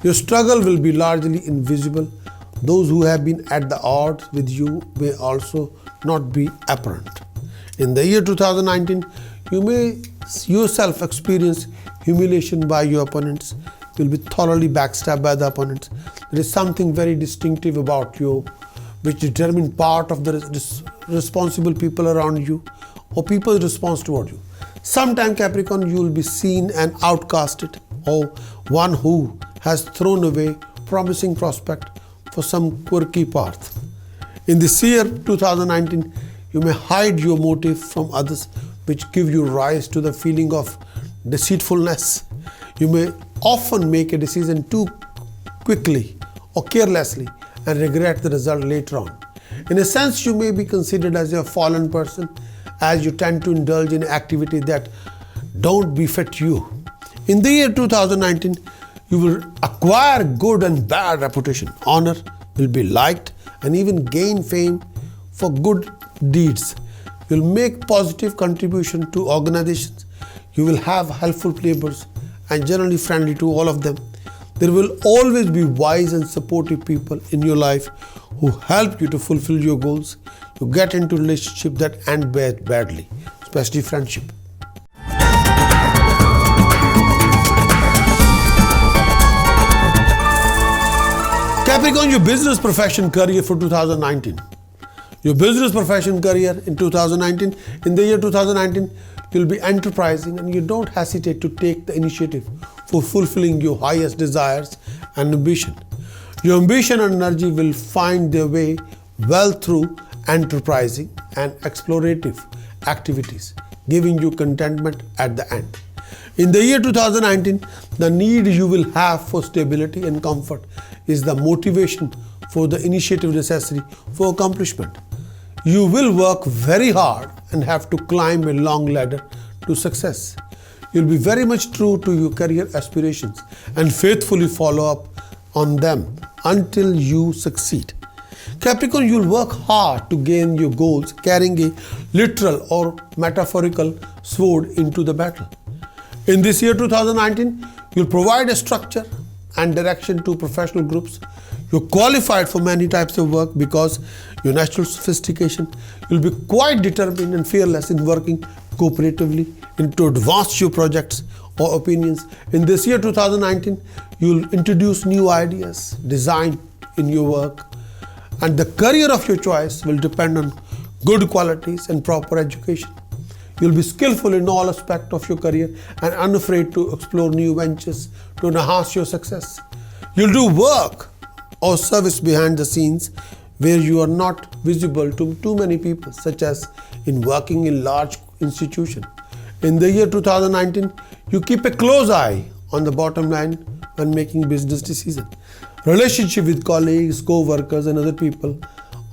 Your struggle will be largely invisible. Those who have been at the odds with you may also not be apparent. In the year 2019, you may yourself experience humiliation by your opponents. You'll be thoroughly backstabbed by the opponents. There is something very distinctive about you which determines part of the responsible people around you or people's response toward you. Sometime, Capricorn, you will be seen and outcasted, or one who has thrown away promising prospect for some quirky path. In this year 2019, you may hide your motive from others, which give you rise to the feeling of deceitfulness. You may often make a decision too quickly or carelessly and regret the result later on. In a sense, you may be considered as a fallen person, as you tend to indulge in activity that don't befit you. In the year 2019, you will acquire good and bad reputation. Honor will be liked and even gain fame for good deeds. You will make positive contribution to organizations. You will have helpful neighbors and generally friendly to all of them. There will always be wise and supportive people in your life who help you to fulfill your goals. You get into relationships that end badly, especially friendship. Capricorn, your business, profession, career for 2019. Your business, profession, career in 2019. In the year 2019, you'll be enterprising and you don't hesitate to take the initiative for fulfilling your highest desires and ambition. Your ambition and energy will find their way well through enterprising and explorative activities, giving you contentment at the end. In the year 2019, the need you will have for stability and comfort is the motivation for the initiative necessary for accomplishment. You will work very hard and have to climb a long ladder to success. You'll be very much true to your career aspirations and faithfully follow up on them until you succeed. Capricorn, you'll work hard to gain your goals, carrying a literal or metaphorical sword into the battle. In this year 2019, you'll provide a structure and direction to professional groups. You're qualified for many types of work because your natural sophistication. You'll be quite determined and fearless in working cooperatively to advance your projects or opinions. In this year 2019, you'll introduce new ideas, design in your work, and the career of your choice will depend on good qualities and proper education. You'll be skillful in all aspects of your career and unafraid to explore new ventures to enhance your success. You'll do work or service behind the scenes where you are not visible to too many people, such as in working in large institutions. In the year 2019, you keep a close eye on the bottom line when making business decisions. Relationship with colleagues, co-workers and other people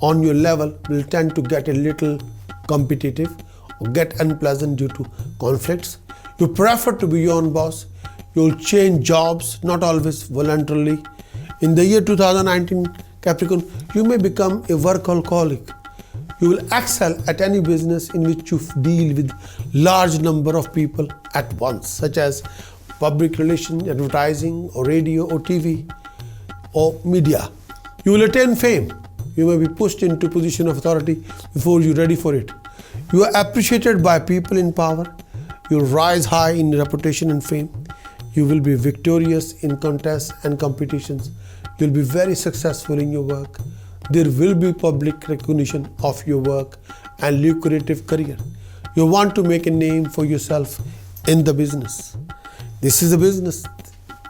on your level will tend to get a little competitive or get unpleasant due to conflicts. You prefer to be your own boss. You'll change jobs, not always voluntarily. In the year 2019, Capricorn, you may become a workaholic. You will excel at any business in which you deal with large number of people at once, such as public relations, advertising, or radio, or TV, or media. You will attain fame. You may be pushed into position of authority before you're ready for it. You are appreciated by people in power. You'll rise high in reputation and fame. You will be victorious in contests and competitions. You'll be very successful in your work. There will be public recognition of your work and lucrative career. You want to make a name for yourself in the business. This is a business.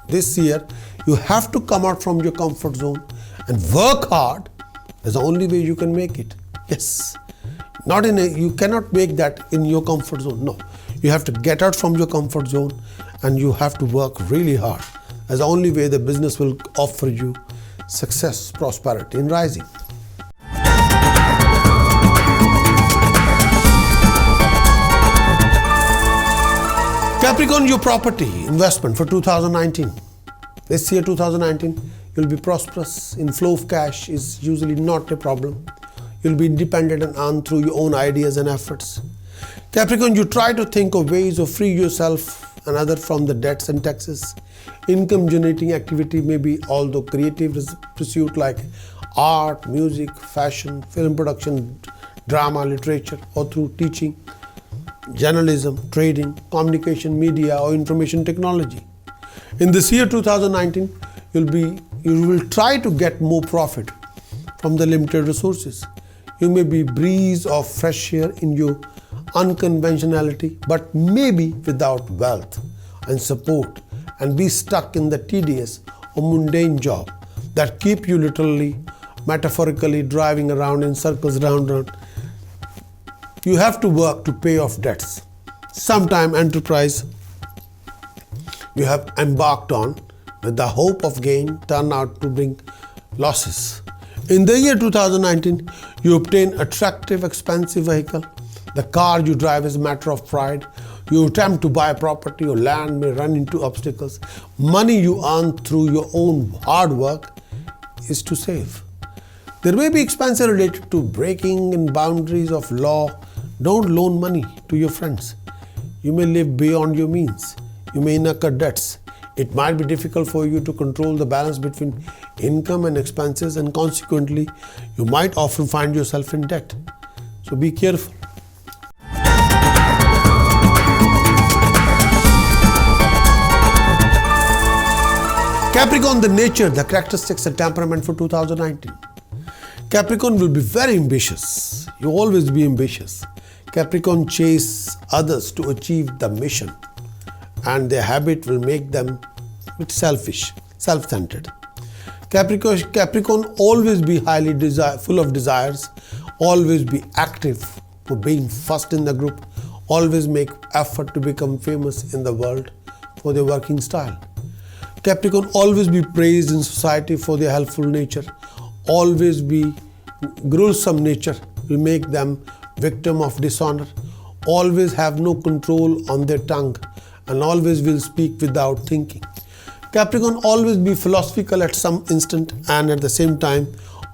This year, you have to come out from your comfort zone and work hard. That's the only way you can make it. Yes. You cannot make that in your comfort zone. No. You have to get out from your comfort zone and you have to work really hard. That's the only way the business will offer you success, prosperity, and rising. Capricorn, your property investment for 2019. This year 2019, you'll be prosperous. Inflow of cash is usually not a problem. You'll be independent and earn through your own ideas and efforts. Capricorn, you try to think of ways of free yourself and others from the debts and taxes. Income generating activity may be although creative pursuit like art, music, fashion, film production, drama, literature, or through teaching, journalism, trading, communication, media, or information technology. In this year 2019, you will try to get more profit from the limited resources. You may be breeze of fresh air in your unconventionality, but maybe without wealth and support, and be stuck in the tedious or mundane job that keep you literally, metaphorically driving around in circles round. You have to work to pay off debts. Sometime enterprise you have embarked on with the hope of gain turn out to bring losses. In the year 2019, you obtain attractive, expensive vehicle. The car you drive is a matter of pride. You attempt to buy property or land may run into obstacles. Money you earn through your own hard work is to save. There may be expenses related to breaking in boundaries of law. Don't loan money to your friends. You may live beyond your means. You may incur debts. It might be difficult for you to control the balance between income and expenses, and consequently, you might often find yourself in debt. So be careful. Capricorn, the nature, the characteristics and temperament for 2019. Capricorn will be very ambitious. You always be ambitious. Capricorn chase others to achieve the mission, and their habit will make them selfish, self-centered. Capricorn always be highly full of desires, always be active for being first in the group, always make effort to become famous in the world for their working style. Capricorn always be praised in society for their helpful nature, always be gruesome nature will make them victim of dishonor, always have no control on their tongue, and always will speak without thinking. Capricorn always be philosophical at some instant and at the same time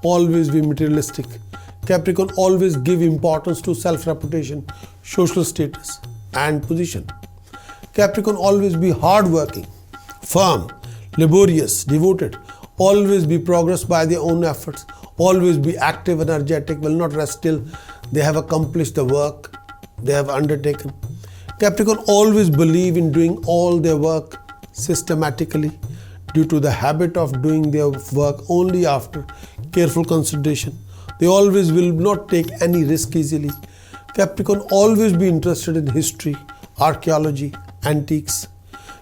always be materialistic. Capricorn always give importance to self-reputation, social status and position. Capricorn always be hard-working, firm, laborious, devoted, always be progressed by their own efforts, always be active, energetic, will not rest till they have accomplished the work they have undertaken. Capricorn always believe in doing all their work systematically due to the habit of doing their work only after careful consideration. They always will not take any risk easily. Capricorn always be interested in history, archaeology, antiques.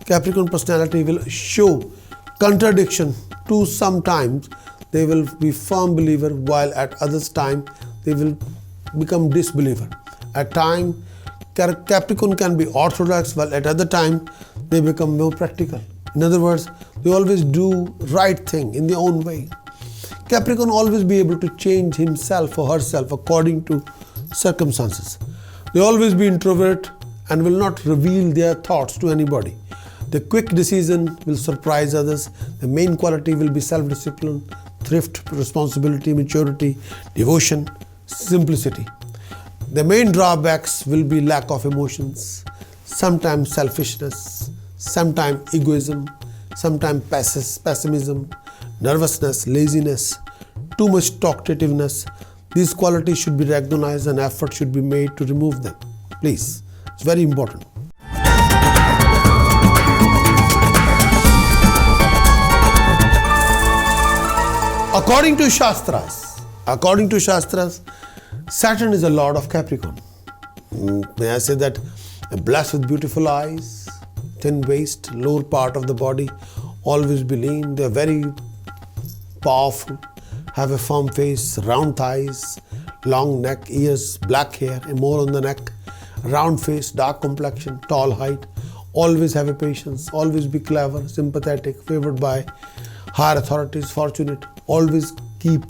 Capricorn personality will show contradiction to sometimes they will be firm believer while at others time they will become disbeliever. At time Capricorn can be orthodox, while at other time they become more practical. In other words, they always do right thing in their own way. Capricorn always be able to change himself or herself according to circumstances. They always be introvert and will not reveal their thoughts to anybody. The quick decision will surprise others. The main quality will be self-discipline, thrift, responsibility, maturity, devotion, simplicity. The main drawbacks will be lack of emotions, sometimes selfishness, sometimes egoism, sometimes pessimism, nervousness, laziness, too much talkativeness. These qualities should be recognized and effort should be made to remove them. Please, it's very important. According to Shastras, Saturn is a lord of Capricorn. May I say that blessed with beautiful eyes, thin waist, lower part of the body, always be lean. They are very powerful, have a firm face, round thighs, long neck, ears, black hair, and more on the neck, round face, dark complexion, tall height, always have a patience, always be clever, sympathetic, favored by higher authorities, fortunate, always keep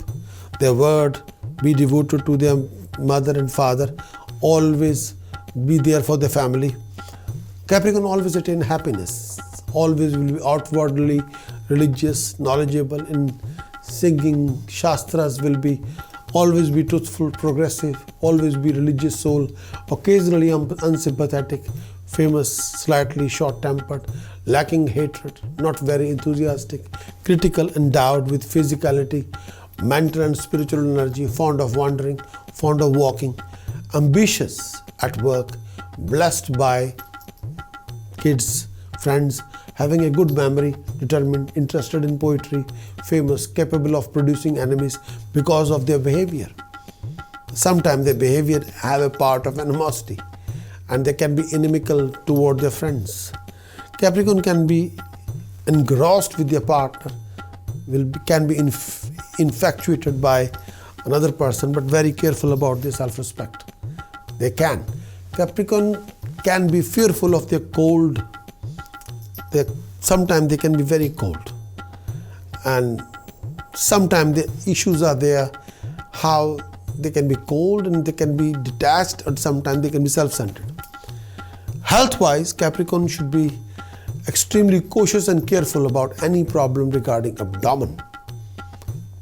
their word, be devoted to their mother and father, always be there for the family. Capricorn always attain happiness, always will be outwardly religious, knowledgeable in singing, Shastras will be always be truthful, progressive, always be religious soul, occasionally unsympathetic, famous, slightly short-tempered, lacking hatred, not very enthusiastic, critical, endowed with physicality, mental and spiritual energy, fond of wandering, fond of walking, ambitious at work, blessed by kids, friends, having a good memory, determined, interested in poetry, famous, capable of producing enemies because of their behavior. Sometimes their behavior have a part of animosity and they can be inimical toward their friends. Capricorn can be engrossed with their partner, can be infatuated by another person, but very careful about their self-respect. They can. Capricorn can be fearful of their cold. Sometimes they can be very cold. And sometimes the issues are there, how they can be cold and they can be detached, and sometimes they can be self-centered. Health-wise, Capricorn should be extremely cautious and careful about any problem regarding abdomen,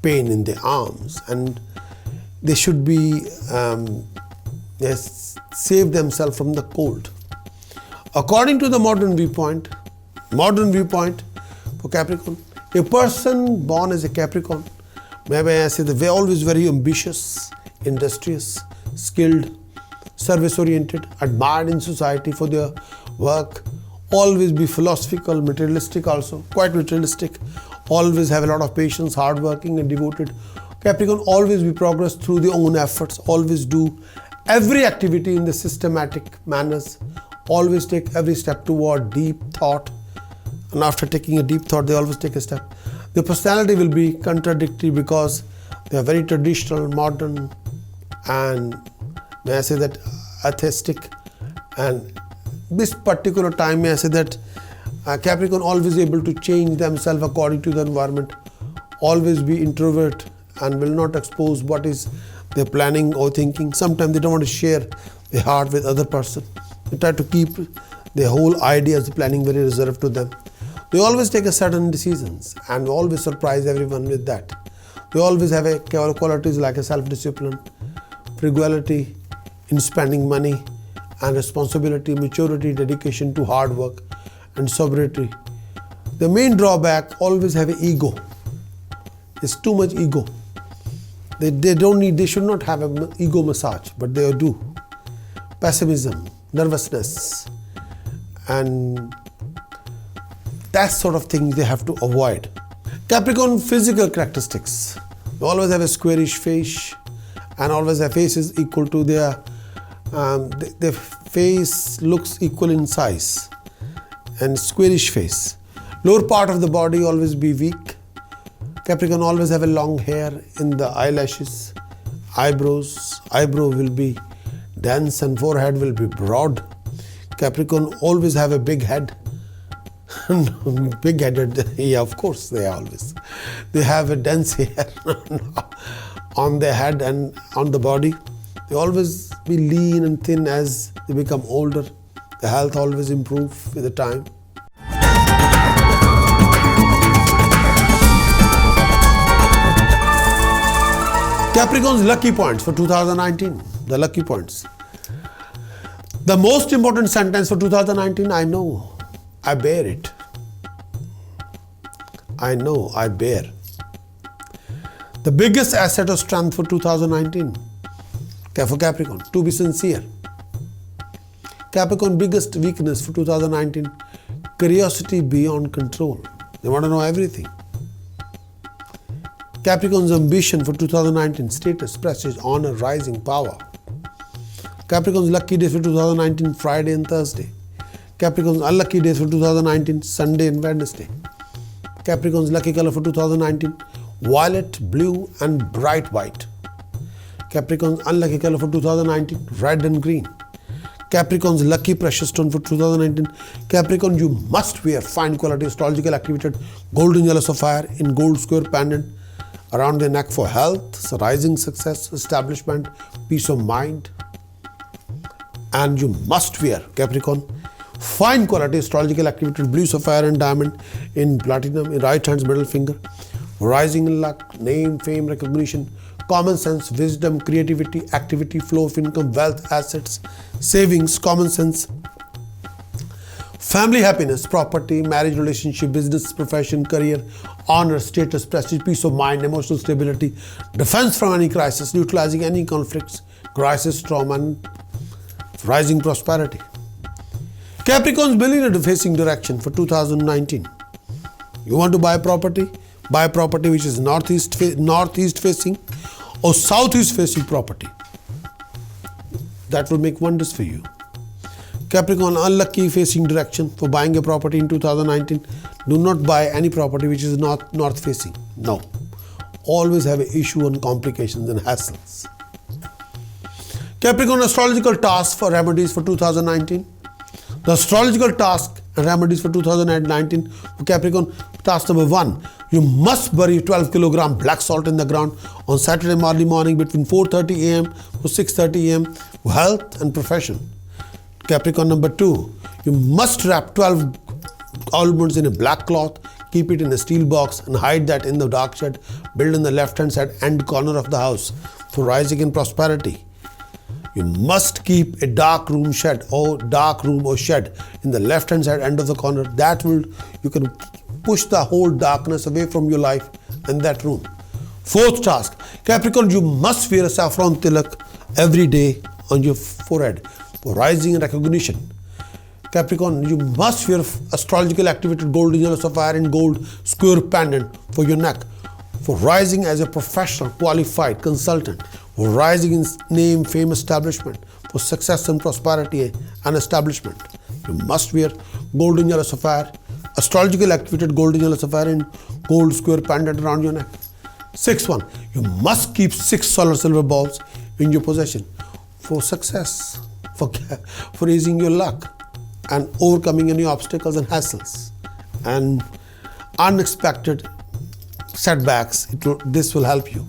pain in the arms, and they should be save themselves from the cold. According to the modern viewpoint for Capricorn, a person born as a Capricorn, maybe I say that they're always very ambitious, industrious, skilled, service-oriented, admired in society for their work, always be philosophical, materialistic also, quite materialistic, always have a lot of patience, hardworking and devoted. Capricorn always be progress through their own efforts, always do every activity in the systematic manners, always take every step toward deep thought, and after taking a deep thought, they always take a step. Their personality will be contradictory because they are very traditional, modern, and may I say that atheistic. And this particular time, may I say that Capricorn always able to change themselves according to the environment, always be introvert and will not expose what is they're planning or thinking. Sometimes they don't want to share their heart with other person. They try to keep their whole ideas, planning very reserved to them. They always take a certain decisions and always surprise everyone with that. They always have a qualities like a self-discipline, frugality in spending money, and responsibility, maturity, dedication to hard work, and sobriety. The main drawback always have an ego. It's too much ego. They should not have an ego massage, but they do. Pessimism, nervousness, and that sort of thing they have to avoid. Capricorn physical characteristics. They always have a squarish face, and always their face is equal to their face looks equal in size, and squarish face. Lower part of the body always be weak. Capricorn always have a long hair in the eyelashes, eyebrows. Eyebrow will be dense and forehead will be broad. Capricorn always have a big head. Big headed, yeah, of course they always. They have a dense hair on their head and on the body. They always be lean and thin as they become older. The health always improve with the time. Capricorn's lucky points for 2019. The lucky points. The most important sentence for 2019, I know, I bear it. I know, I bear. The biggest asset or strength for 2019 for Capricorn, to be sincere. Capricorn biggest weakness for 2019, curiosity beyond control. They want to know everything. Capricorn's ambition for 2019, status, prestige, honor, rising, power. Capricorn's lucky days for 2019, Friday and Thursday. Capricorn's unlucky days for 2019, Sunday and Wednesday. Capricorn's lucky color for 2019, violet, blue and bright white. Capricorn's unlucky color for 2019, red and green. Capricorn's lucky precious stone for 2019. Capricorn, you must wear fine quality astrological activated golden yellow sapphire in gold square pendant around the neck for health, rising success, establishment, peace of mind. And you must wear, Capricorn, fine quality astrological activated blue sapphire and diamond in platinum in right hand's middle finger. Rising in luck, name, fame, recognition, common sense, wisdom, creativity, activity, flow of income, wealth, assets, savings, common sense, family happiness, property, marriage, relationship, business, profession, career, honor, status, prestige, peace of mind, emotional stability, defense from any crisis, neutralizing any conflicts, crisis, trauma, and rising prosperity. Capricorn's billionaire facing direction for 2019. You want to buy property? Buy property which is northeast facing or southeast facing property. That will make wonders for you. Capricorn unlucky facing direction for buying a property in 2019. Do not buy any property which is not north facing. No. Always have an issue and complications and hassles. Capricorn astrological task for remedies for 2019. The astrological task and remedies for 2019 for Capricorn. Task number 1. You must bury 12 kilogram black salt in the ground on Saturday early morning between 4:30 a.m. to 6:30 a.m. for health and profession. Capricorn number 2. You must wrap 12 almonds in a black cloth, keep it in a steel box and hide that in the dark shed built in the left hand side end corner of the house for rising and prosperity. You must keep a dark room or shed in the left hand side end of the corner. That will, you can push the whole darkness away from your life in that room. 4th task, Capricorn, you must wear a saffron tilak every day on your forehead for rising and recognition. Capricorn, you must wear astrological activated golden yellow sapphire and gold square pendant for your neck for rising as a professional qualified consultant, for rising in name, fame, establishment, for success and prosperity and establishment. You must wear golden yellow sapphire, astrological activated golden yellow sapphire and gold square pendant around your neck. 6th one, you must keep 6 solar silver balls in your possession for success, for raising your luck and overcoming any obstacles and hassles and unexpected setbacks. This will help you.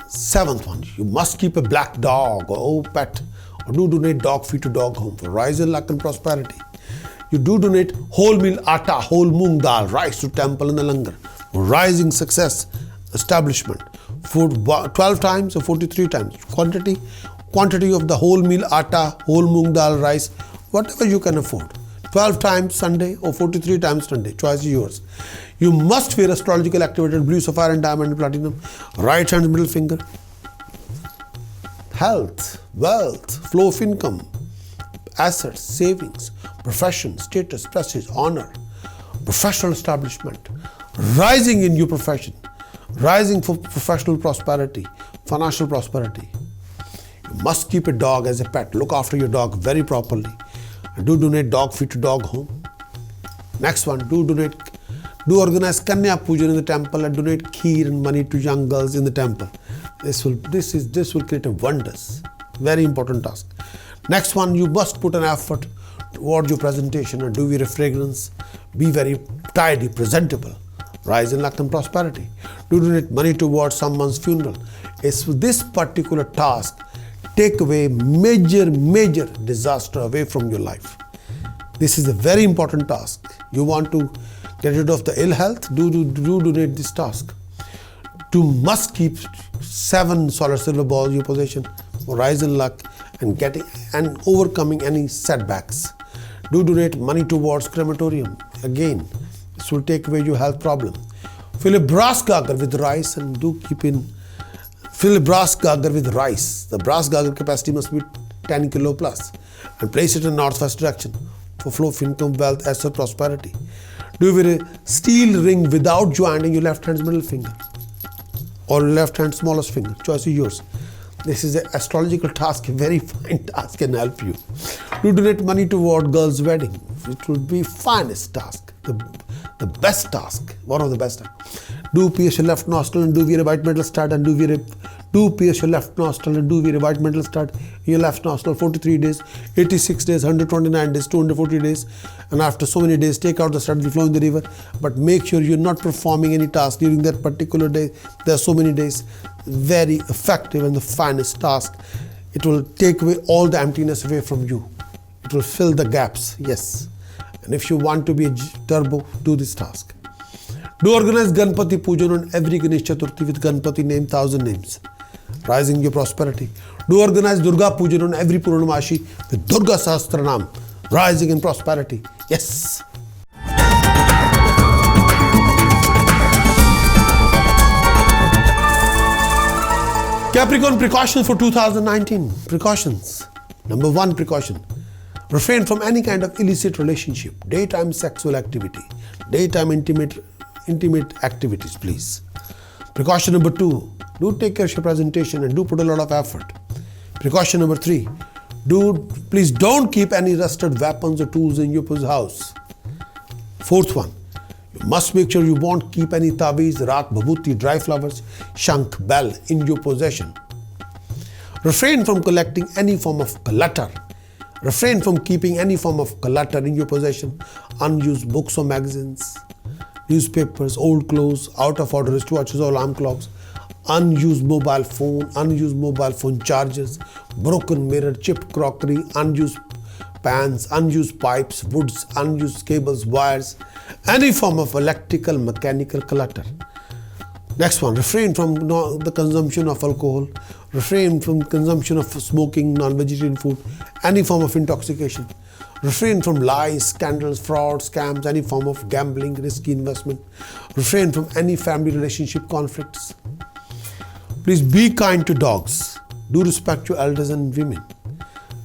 7th one, you must keep a black dog or pet or do donate dog feed to dog home for rise in luck and prosperity. You do donate whole meal atta, whole moong dal, rice to temple in the langar for rising success, establishment. For 12 times or 43 times. Quantity of the whole meal atta, whole moong dal, rice, whatever you can afford. 12 times Sunday or 43 times Sunday. Choice is yours. You must wear astrological activated blue sapphire and diamond platinum, right hand middle finger. Health, wealth, flow of income, assets, savings, profession, status, prestige, honor, professional establishment, rising in your profession, rising for professional prosperity, financial prosperity. You must keep a dog as a pet. Look after your dog very properly. And do donate dog feed to dog home. Next one, do organize Kanya Puja in the temple and donate kheer and money to young girls in the temple. This will create wonders. Very important task. Next one, you must put an effort towards your presentation and do your fragrance. Be very tidy, presentable. Rise in luck and prosperity. Do donate money towards someone's funeral. It's this particular task take away major disaster away from your life. This is a very important task. You want to get rid of the ill health, do donate this task. You must keep 7 solar silver balls in your possession for rise in luck and getting and overcoming any setbacks. Do donate money towards crematorium. Again, this will take away your health problem. Fill a brass garger with rice and do keep in. Fill a brass garger with rice. The brass garger capacity must be 10 kilo plus and place it in northwest direction for flow of income, wealth, asset, prosperity. Do wear a steel ring without joint in your left hand's middle finger or left hand smallest finger. Choice is yours. This is an astrological task, a very fine task, can help you. Do donate money toward girl's wedding. It will be finest task, the best task, one of the best. Do pierce your left nostril and do wear a white metal stud and do pierce your left nostril and do wear a white metal stud in your left nostril 43 days, 86 days, 129 days, 240 days, and after so many days take out the stud and flow in the river. But make sure you're not performing any task during that particular day. There are so many days. Very effective and the finest task. It will take away all the emptiness away from you. It will fill the gaps. Yes. And if you want to be a turbo, do this task. Do organize Ganpati Pujan on every Ganesh Chaturthi with Ganpati name, 1000 names. Rising your prosperity. Do organize Durga Pujan on every Purnamashi with Durga Sahasranam. Rising in prosperity. Yes. Capricorn, precautions for 2019. Precautions. Number 1 precaution. Refrain from any kind of illicit relationship, daytime sexual activity, daytime intimate activities, please. Precaution number 2. Do take care of your presentation and do put a lot of effort. Precaution number 3. Please don't keep any rusted weapons or tools in your house. 4th one. You must make sure you won't keep any tabiz, rak, bhabooti, dry flowers, shank, bell in your possession. Refrain from collecting any form of clutter. Refrain from keeping any form of clutter in your possession. Unused books or magazines, newspapers, old clothes, out of order wristwatches or alarm clocks, unused mobile phone chargers, broken mirror, chipped crockery, unused pans, unused pipes, woods, unused cables, wires, any form of electrical, mechanical clutter. Next one, refrain from the consumption of alcohol, refrain from consumption of smoking, non-vegetarian food, any form of intoxication. Refrain from lies, scandals, fraud, scams, any form of gambling, risky investment. Refrain from any family relationship conflicts. Please be kind to dogs. Do respect your elders and women.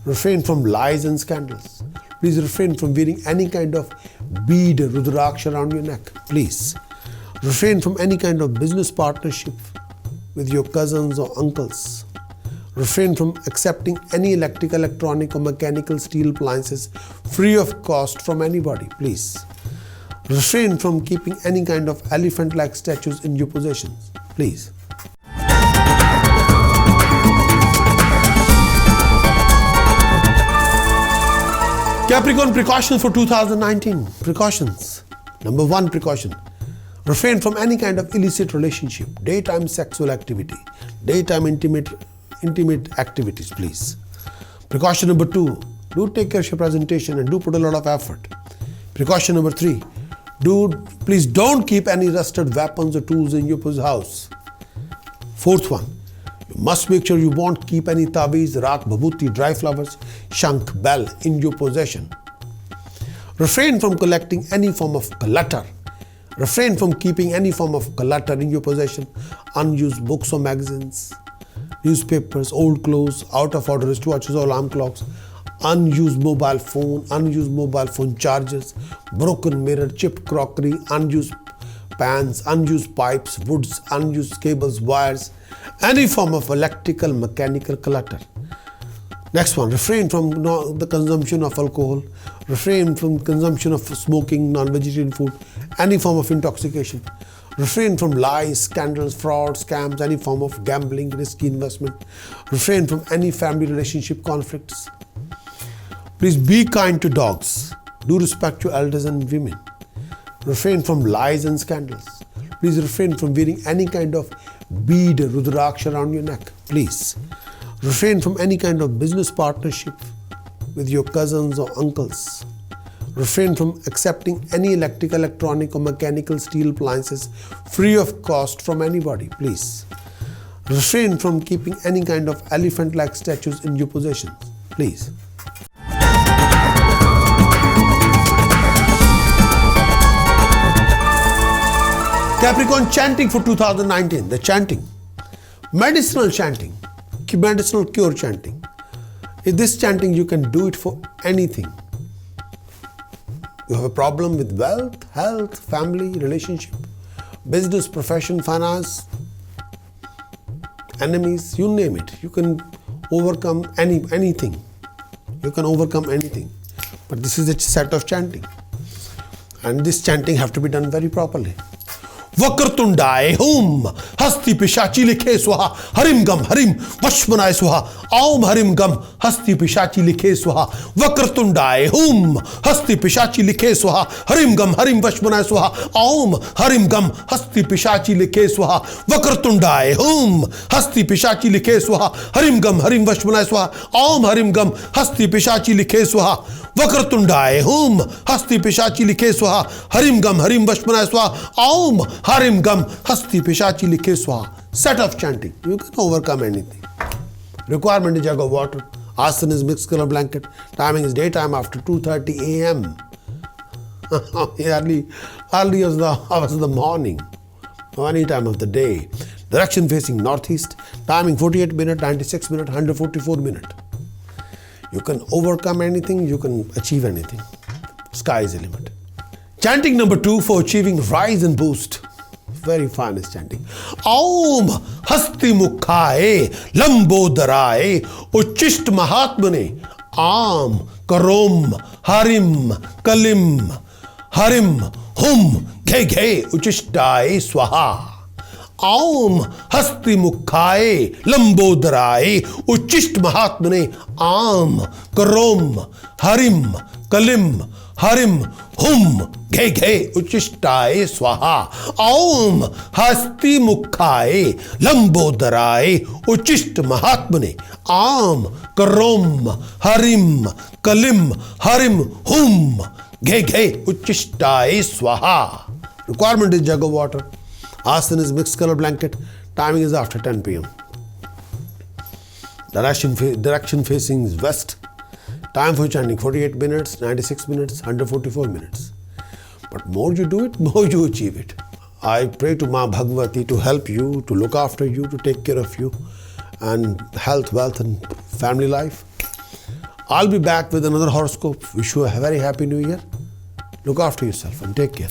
Refrain from lies and scandals. Please refrain from wearing any kind of bead, rudraksha around your neck. Please. Refrain from any kind of business partnership with your cousins or uncles. Refrain from accepting any electrical, electronic or mechanical steel appliances free of cost from anybody, please. Refrain from keeping any kind of elephant-like statues in your possessions, please. Capricorn, precautions for 2019. Precautions. Number 1 precaution. Refrain from any kind of illicit relationship, daytime sexual activity, daytime intimate activities, please. Precaution number 2. Do take care of your presentation and do put a lot of effort. Precaution number 3. Please don't keep any rusted weapons or tools in your house. 4th one. You must make sure you won't keep any tabiz, rak, bhabooti, dry flowers, shank, bell in your possession. Refrain from collecting any form of clutter. Refrain from keeping any form of clutter in your possession. Unused books or magazines, newspapers, old clothes, out of order wristwatches or alarm clocks, unused mobile phone chargers, broken mirror, chipped crockery, unused pans, unused pipes, woods, unused cables, wires, any form of electrical, mechanical clutter. Next one, refrain from the consumption of alcohol, refrain from consumption of smoking, non-vegetarian food, any form of intoxication. Refrain from lies, scandals, fraud, scams, any form of gambling, risky investment. Refrain from any family relationship conflicts. Please be kind to dogs. Do respect your elders and women. Refrain from lies and scandals. Please refrain from wearing any kind of bead, rudraksha around your neck. Please. Refrain from any kind of business partnership with your cousins or uncles. Refrain from accepting any electric, electronic or mechanical steel appliances free of cost from anybody, please. Refrain from keeping any kind of elephant-like statues in your possession, please. Capricorn, chanting for 2019, the chanting. Medicinal chanting, medicinal cure chanting. In this chanting, you can do it for anything. You have a problem with wealth, health, family, relationship, business, profession, finance, enemies, you name it. You can overcome anything. You can overcome anything. But this is a set of chanting. And this chanting have to be done very properly. वक्रतुंडाय हुम हस्ति पिशाची लिखे स्वाहा हरिम गम हरिम वश्मनाय स्वाहा ओम हरिम गम हस्ति पिशाची लिखे स्वाहा वक्रतुंडाय हुम हस्ति पिशाची लिखे स्वाहा हरिम गम हरिम वश्मनाय स्वाहा ओम हरिम गम हस्ति पिशाची लिखे स्वाहा वक्रतुंडाय हुम हस्ति पिशाची लिखे स्वाहा हरिम गम हरिम वश्मनाय स्वाहा ओम हरिम गम हस्ति पिशाची लिखे स्वाहा वक्रतुंडाय हुम हस्ति पिशाची लिखे स्वाहा हरिम गम हरिम वश्मनाय स्वाहा ओम हरिम गम हस्ति पिशाची लिखे स्वाहा. Set of chanting. You can overcome anything. Requirement is jug of water. Asana is mixed color blanket. Timing is daytime after 2:30 a.m. early as the hours of the morning. Any time of the day. Direction facing northeast. Timing 48 minutes, 96 minutes, 144 minutes. You can overcome anything, you can achieve anything. Sky is the limit. Chanting number 2 for achieving rise and boost. Very finest chanting. Aum hasti mukhaye lambodaraye uchist mahatmane am karom harim kalim harim hum ghe ghe uchishtaye swaha. Aum hasti mukhaye lambodaraye uchist mahatmane am karom harim kalim harim hum ghe ghe uchishtaye swaha. Aum hasti mukhaye lambodaraye uchist mahatmane am karom harim kalim harim hum ghe ghe uchishtaye swaha. Requirement is jug of water. Asana is mixed color blanket. Timing is after 10 p.m. Direction facing is west. Time for chanting 48 minutes, 96 minutes, 144 minutes. But more you do it, more you achieve it. I pray to Ma Bhagavati to help you, to look after you, to take care of you, and health, wealth, and family life. I'll be back with another horoscope. Wish you a very happy new year. Look after yourself and take care.